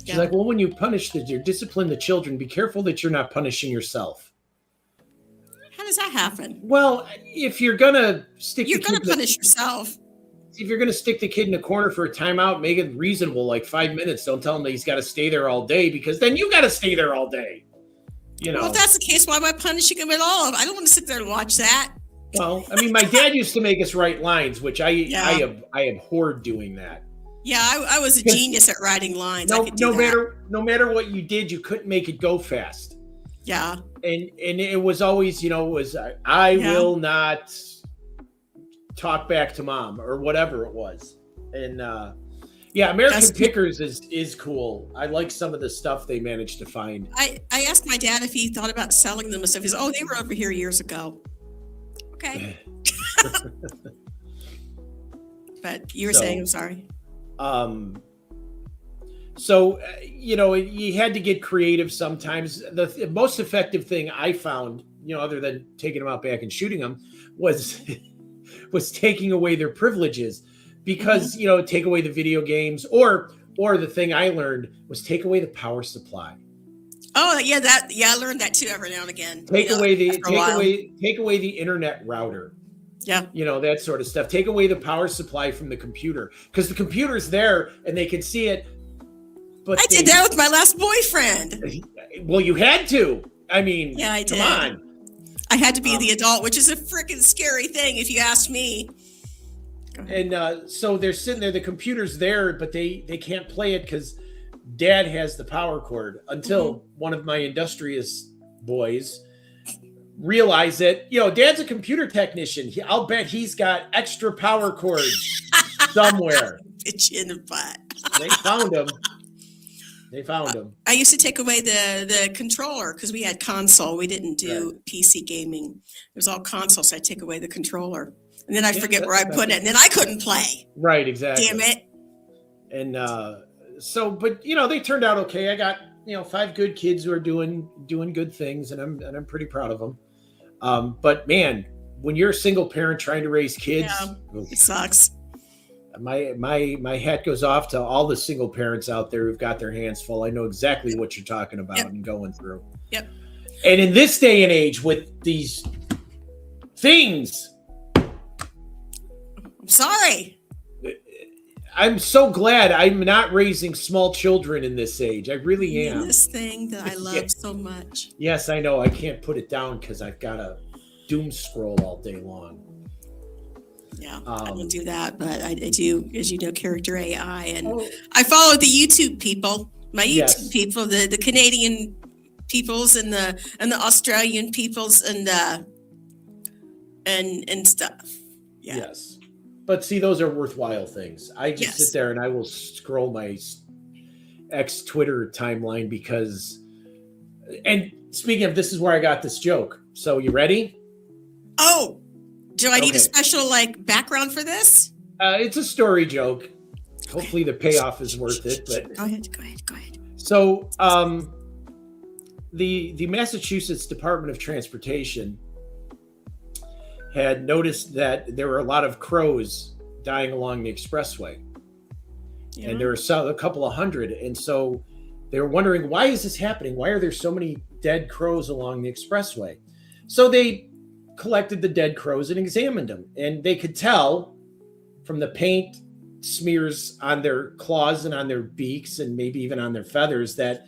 she's like, well, when you discipline the children, be careful that you're not punishing yourself. How does that happen? Well, if you're gonna punish yourself. If you're gonna stick the kid in a corner for a timeout, make it reasonable, like 5 minutes. Don't tell him that he's got to stay there all day, because then you got to stay there all day. Well, if that's the case, why am I punishing him at all? I don't want to sit there and watch that. Well, I mean, my dad used to make us write lines, which I abhorred doing that. Yeah, I was a genius at writing lines. No matter what you did, you couldn't make it go fast. Yeah. And it was always, I will not talk back to mom, or whatever it was. And American Pickers is cool. I like some of the stuff they managed to find. I asked my dad if he thought about selling them and stuff. He said, they were over here years ago. Okay. But you were saying, I'm sorry. So, you had to get creative sometimes. The most effective thing I found, other than taking them out back and shooting them, was taking away their privileges, because, take away the video games, or the thing I learned was take away the power supply. Oh yeah, I learned that too every now and again. Take away the internet router. Yeah. That sort of stuff. Take away the power supply from the computer, because the computer's there and they can see it. But I did that with my last boyfriend. Well, you had to. I mean, yeah, I did. Come on. I had to be the adult, which is a freaking scary thing if you ask me. And so they're sitting there, the computer's there, but they can't play it because Dad has the power cord, until one of my industrious boys realize that, Dad's a computer technician. I'll bet he's got extra power cords somewhere. Bitch in the butt. They found him. I used to take away the controller because we had console. We didn't do PC gaming. It was all console, so I'd take away the controller. And then I forget where I put it, and then I couldn't play. Right, exactly. Damn it. And but they turned out okay. I got 5 good kids who are doing good things, and I'm pretty proud of them. But man, when you're a single parent trying to raise kids, it sucks. My hat goes off to all the single parents out there who've got their hands full. I know exactly what you're talking about and going through. Yep. And in this day and age, with these things, I'm sorry. I'm so glad I'm not raising small children in this age. I really am. This thing that I love so much. Yes, I know. I can't put it down because I've got to doom scroll all day long. Yeah, I don't do that, but I do, as you know, character AI, and I follow the YouTube people, my YouTube people, the Canadian peoples and the Australian peoples and stuff. Yeah. Yes, but see, those are worthwhile things. I just sit there and I will scroll my ex Twitter timeline because. And speaking of, this is where I got this joke. So you ready? Oh. Do I need a special background for this? It's a story joke. Hopefully the payoff is worth it. But Go ahead. So the Massachusetts Department of Transportation had noticed that there were a lot of crows dying along the expressway. Yeah. And there were a couple of hundred. And so they were wondering, why is this happening? Why are there so many dead crows along the expressway? So they collected the dead crows and examined them, and they could tell from the paint smears on their claws and on their beaks and maybe even on their feathers that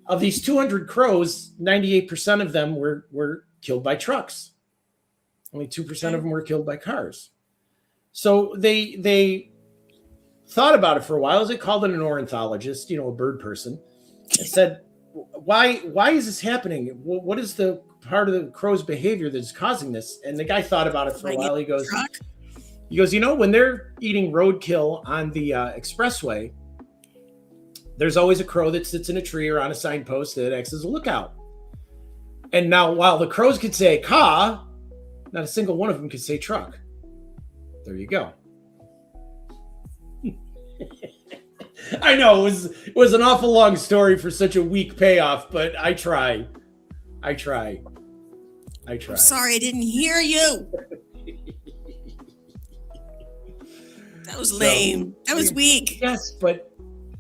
of these 200 crows, 98% of them were killed by trucks. Only 2% of them were killed by cars. So they thought about it for a while. They called in an ornithologist, a bird person, and said, why is this happening? What is the part of the crow's behavior that's causing this? And the guy thought about it for a while. He goes, when they're eating roadkill on the expressway, there's always a crow that sits in a tree or on a signpost that acts as a lookout. And now, while the crows could say caw, not a single one of them could say truck. There you go. I know it was an awful long story for such a weak payoff, but I try. I'm sorry, I didn't hear you. That was lame. That was weak. Yes, but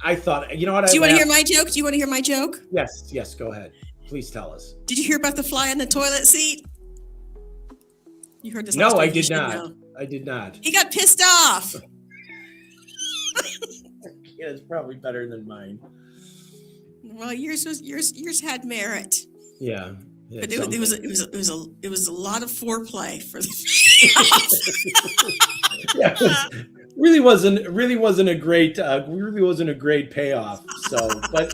I thought, Do you want to hear my joke? Do you want to hear my joke? Yes, go ahead. Please tell us. Did you hear about the fly in the toilet seat? You heard this? No, I did not. I did not. He got pissed off. Yeah, it's probably better than mine. Well, yours had merit. Yeah. But it was a lot of foreplay for the really wasn't a great payoff. So, but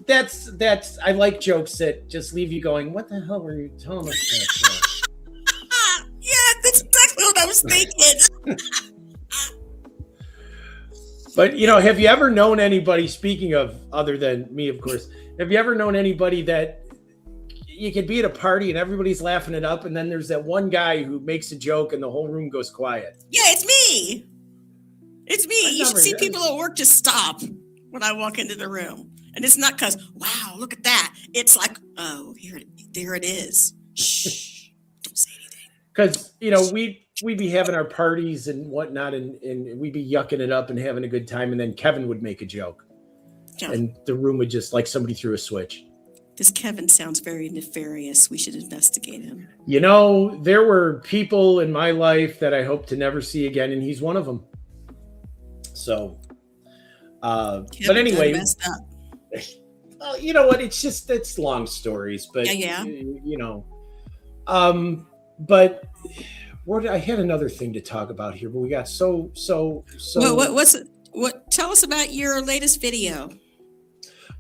that's I like jokes that just leave you going, what the hell were you telling us that for? Yeah, that's exactly what I was thinking. But have you ever known anybody, speaking of other than me, of course, have you ever known anybody that you could be at a party and everybody's laughing it up, and then there's that one guy who makes a joke and the whole room goes quiet? Yeah, it's me. It's me. You should see people at work just stop when I walk into the room. And it's not because, wow, look at that. It's like, oh, there it is. Shh, don't say anything. Because, we'd be having our parties and whatnot, and we'd be yucking it up and having a good time, and then Kevin would make a joke. Yeah. And the room would just, like somebody threw a switch. This Kevin sounds very nefarious. We should investigate him. There were people in my life that I hope to never see again, and he's one of them. So, but anyway, messed up. Well, you know what? It's long stories, but yeah. But I had another thing to talk about here, but we got so. What? Tell us about your latest video.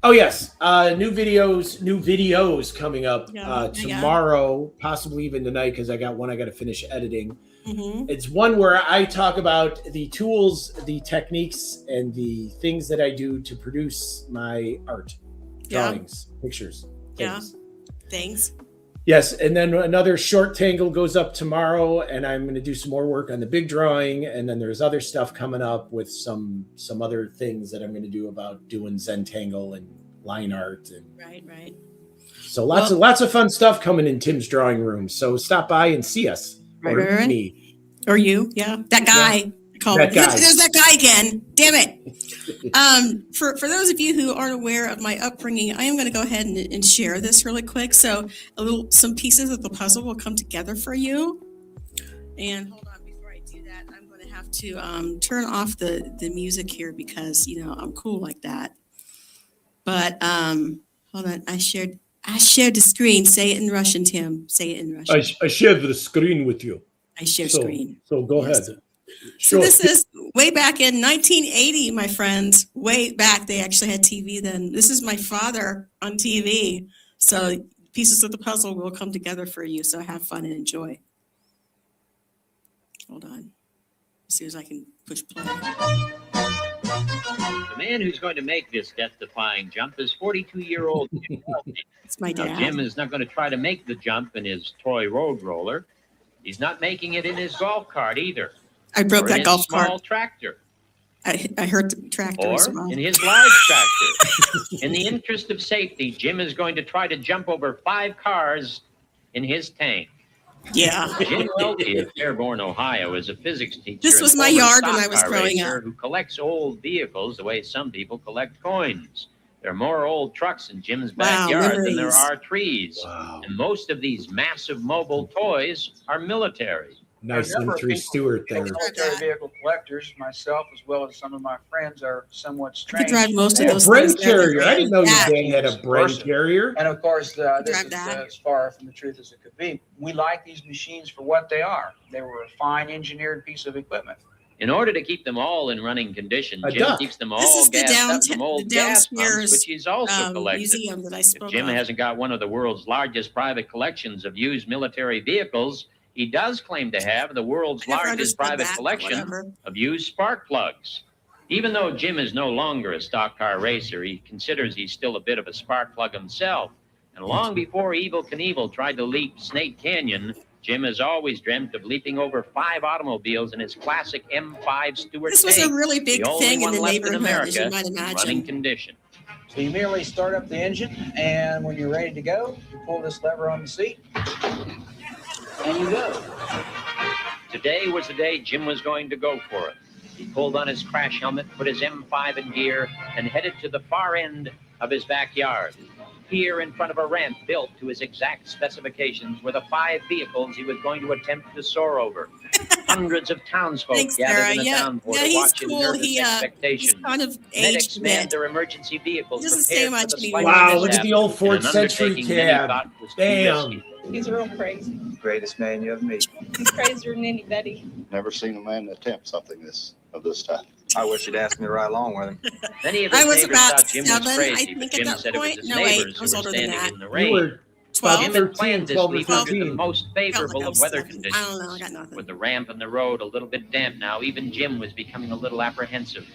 Oh yes, new videos coming up tomorrow, possibly even tonight, because I got one I got to finish editing. Mm-hmm. It's one where I talk about the tools, the techniques, and the things that I do to produce my art, drawings, pictures, things. Things. Yes, and then another short tangle goes up tomorrow, and I'm going to do some more work on the big drawing, and then there's other stuff coming up with some other things that I'm going to do about doing Zentangle and line art and right. So lots of fun stuff coming in Tim's drawing room. So stop by and see us, or me, or you. Yeah, that guy. That guy. There's that guy again. Damn it. For those of you who aren't aware of my upbringing, I am going to go ahead and share this really quick. So some pieces of the puzzle will come together for you. And hold on, before I do that, I'm going to have to turn off the music here because I'm cool like that. But hold on, I shared the screen. Say it in Russian, Tim. Say it in Russian. I shared the screen with you. I share screen. So go ahead. So this is way back in 1980, my friends. Way back, they actually had TV then. This is my father on TV. So pieces of the puzzle will come together for you. So have fun and enjoy. Hold on. As soon as I can push play. The man who's going to make this death-defying jump is 42-year-old Jim. It's my dad. Now, Jim is not going to try to make the jump in his toy road roller. He's not making it in his golf cart either. I broke that golf cart. Small tractor. I hurt the tractor as well. In his large tractor. In the interest of safety, Jim is going to try to jump over 5 cars in his tank. Yeah. Jim Welty of Fairborn, Ohio, is a physics teacher. This was my yard when I was growing up. Who collects old vehicles the way some people collect coins. There are more old trucks in Jim's backyard than there are trees. Wow. And most of these massive mobile toys are military. Nice M3 Stewart there. Military vehicle collectors, myself as well as some of my friends, are somewhat strange. I could drive most of those. Brent carrier. I didn't know your dad had a Brent carrier. And of course, this is as far from the truth as it could be. We like these machines for what they are. They were a fine engineered piece of equipment. In order to keep them all in running condition, Jim keeps them all gassed up from old gas pumps, which he's also collected. Museum that I spoke if Jim hasn't got one of the world's largest private collections of used military vehicles, he does claim to have the world's largest private collection of used spark plugs. Even though Jim is no longer a stock car racer, he considers he's still a bit of a spark plug himself. And long before Evel Knievel tried to leap Snake Canyon, Jim has always dreamt of leaping over 5 automobiles in his classic M5 Stewart This was tank, a really big thing in the neighborhood, America, as you might imagine. Running condition. So you merely start up the engine, and when you're ready to go, you pull this lever on the seat, and you go. Today was the day Jim was going to go for it. He pulled on his crash helmet, put his M5 in gear, and headed to the far end of his backyard. Here, in front of a ramp built to his exact specifications, were the 5 vehicles he was going to attempt to soar over. Hundreds of townsfolk gathered in the downpour to watch in nervous expectation. Kind of Medics manned their emergency vehicles. Doesn't say much anymore. Wow, look at the old Ford Century cab. Damn. He's real crazy. Greatest man you ever meet. He's crazier than anybody. Never seen a man attempt something of this type. I wish you'd asked me to ride along with him. Many of his I was neighbors about thought Jim 7, was crazy, I think, but at Jim that said it was point. his No, wait, neighbors I was who were older than standing that. in the You rain. were 12. Jim had planned this 12 or leap under the 13. most favorable of weather conditions. I don't know, I got nothing. With the ramp and the road a little bit damp now, even Jim was becoming a little apprehensive.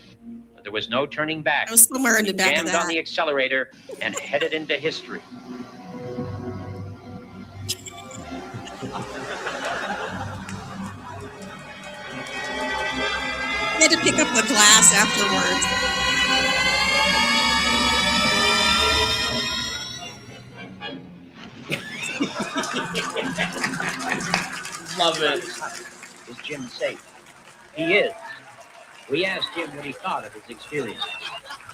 But there was no turning back. I was somewhere in the back of Jammed that. on the accelerator and headed into history. He had to pick up the glass afterwards. Love it. Is Jim safe? He is. We asked Jim what he thought of his experience.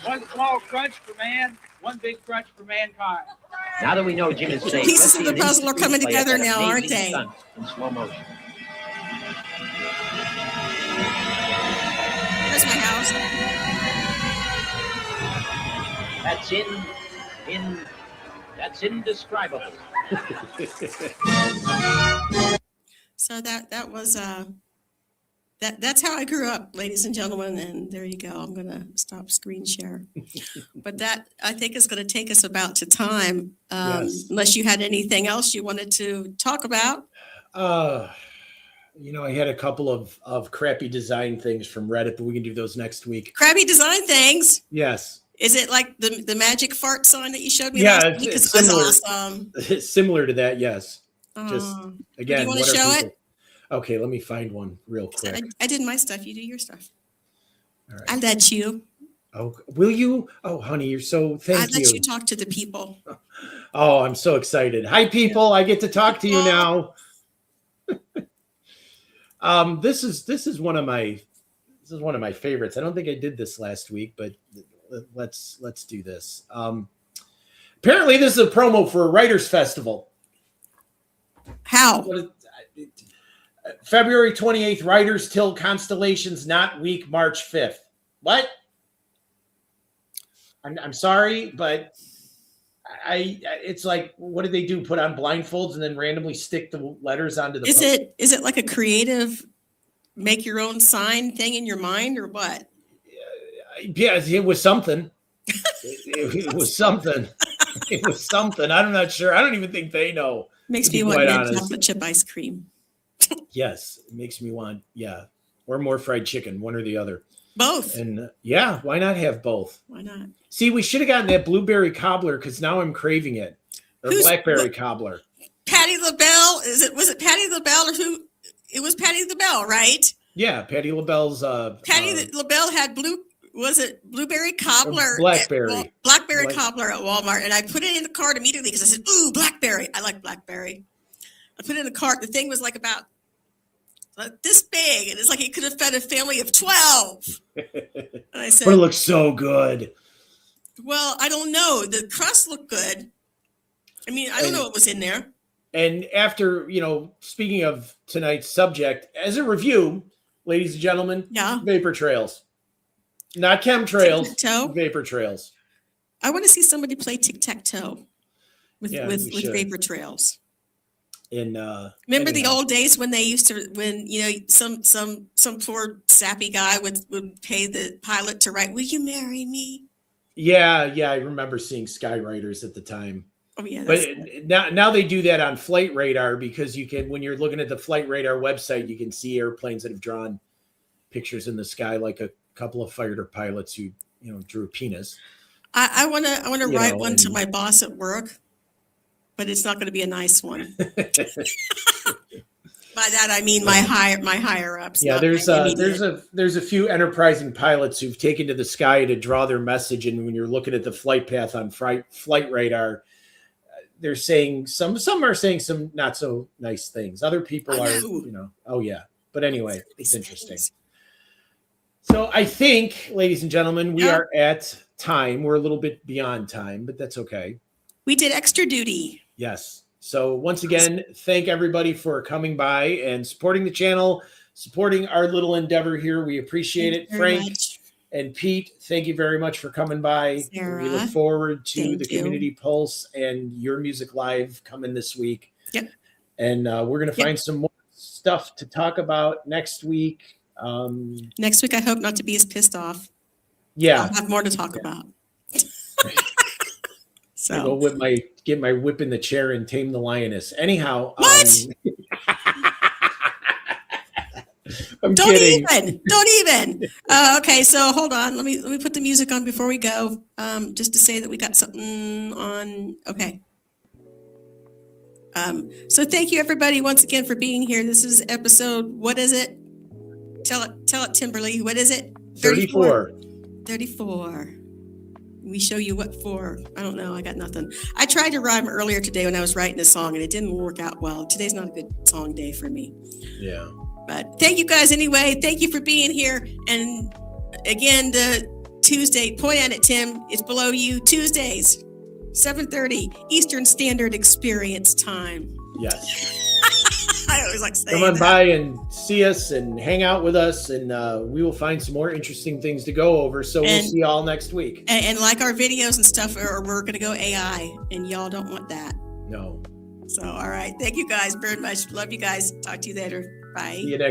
One small crunch for man, one big crunch for mankind. Now that we know Jim is safe, Pieces let's of see the an puzzle are instant coming replay of together that now, aren't amazing they? stunt in slow motion. There's my house. That's indescribable. So that was That's how I grew up, ladies and gentlemen. And there you go. I'm going to stop screen share. But that, I think, is going to take us about to time. Yes. Unless you had anything else you wanted to talk about. I had a couple of crappy design things from Reddit, but we can do those next week. Crappy design things? Yes. Is it like the magic fart sign that you showed me? Yeah, last week? it's similar. Awesome. It's similar to that, yes. Just again, do you want to show it? Okay, let me find one real quick. I did my stuff. You do your stuff. All right. I let you. Oh, will you? Oh, honey, you're so thank you. I let you talk to the people. Oh, I'm so excited. Hi, people. I get to talk to you now. This is one of my favorites. I don't think I did this last week, but let's do this. Apparently, this is a promo for a writers' festival. How? February 28th, Writers Till Constellations Not Week, March 5th. What? I'm sorry, but it's like, what did they do? Put on blindfolds and then randomly stick the letters onto the post? Is it like a creative make your own sign thing in your mind or what? Yeah, it was something. It was something. It was something. I'm not sure. I don't even think they know. Makes me want chocolate chip ice cream. Yes, it makes me want, or more fried chicken, one or the other. Both. And why not have both? Why not? See, we should have gotten that blueberry cobbler because now I'm craving it. Or blackberry cobbler. Patty LaBelle? Was it Patty LaBelle or who? It was Patty LaBelle, right? Yeah, Patty LaBelle's. Patty LaBelle had blueberry cobbler? Blackberry. Blackberry cobbler at Walmart, and I put it in the cart immediately because I said, "Ooh, blackberry! I like blackberry." I put it in the cart. The thing was like about this big, and it's like it could have fed a family of 12. And I said, "But it looks so good." Well, I don't know. The crust looked good. I mean, I don't know what was in there. And after, speaking of tonight's subject, as a review, ladies and gentlemen, vapor trails. Not chemtrails, vapor trails. I want to see somebody play tic-tac-toe with vapor trails. And remember the old days when they used to, some poor sappy guy would pay the pilot to write, "Will you marry me?" Yeah, I remember seeing skywriters at the time. Oh yeah, but now they do that on Flight Radar because you can, when you're looking at the Flight Radar website, you can see airplanes that have drawn pictures in the sky, like a couple of fighter pilots who drew a penis. I want to write one to my boss at work, but it's not going to be a nice one. By that I mean my higher ups. Yeah, there's a few enterprising pilots who've taken to the sky to draw their message, and when you're looking at the flight path on Flight Radar, they're saying some are saying some not so nice things. Other people are, oh yeah. But anyway, it's interesting. So I think, ladies and gentlemen, we are at time. We're a little bit beyond time, but that's okay. We did extra duty. Yes. So once again, thank everybody for coming by and supporting the channel, supporting our little endeavor here. We appreciate it. Frank and Pete, thank you very much for coming by. Sarah, we look forward to the Community Pulse and Your Music Live coming this week. Yep. And we're going to find some more stuff to talk about next week. Next week, I hope not to be as pissed off. Yeah. I'll have more to talk about. So I go get my whip in the chair and tame the lioness. Anyhow, what? I'm kidding. Don't even. Okay, so hold on. Let me put the music on before we go. Just to say that we got something on. Okay. So thank you everybody once again for being here. This is episode. What is it? Tell it, Timberly. What is it? 34. 34. We show you what for. I don't know. I got nothing. I tried to rhyme earlier today when I was writing a song, and it didn't work out well. Today's not a good song day for me. Yeah. But thank you guys anyway. Thank you for being here. And again, the Tuesday, point at it, Tim. It's below you. Tuesdays, 7:30 Eastern Standard Experience Time. Yes. I always like saying Come on by and see us and hang out with us, and we will find some more interesting things to go over. So we'll see you all next week. And like our videos and stuff, we're going to go AI, and y'all don't want that. No. So, all right. Thank you guys very much. Love you guys. Talk to you later. Bye. See you next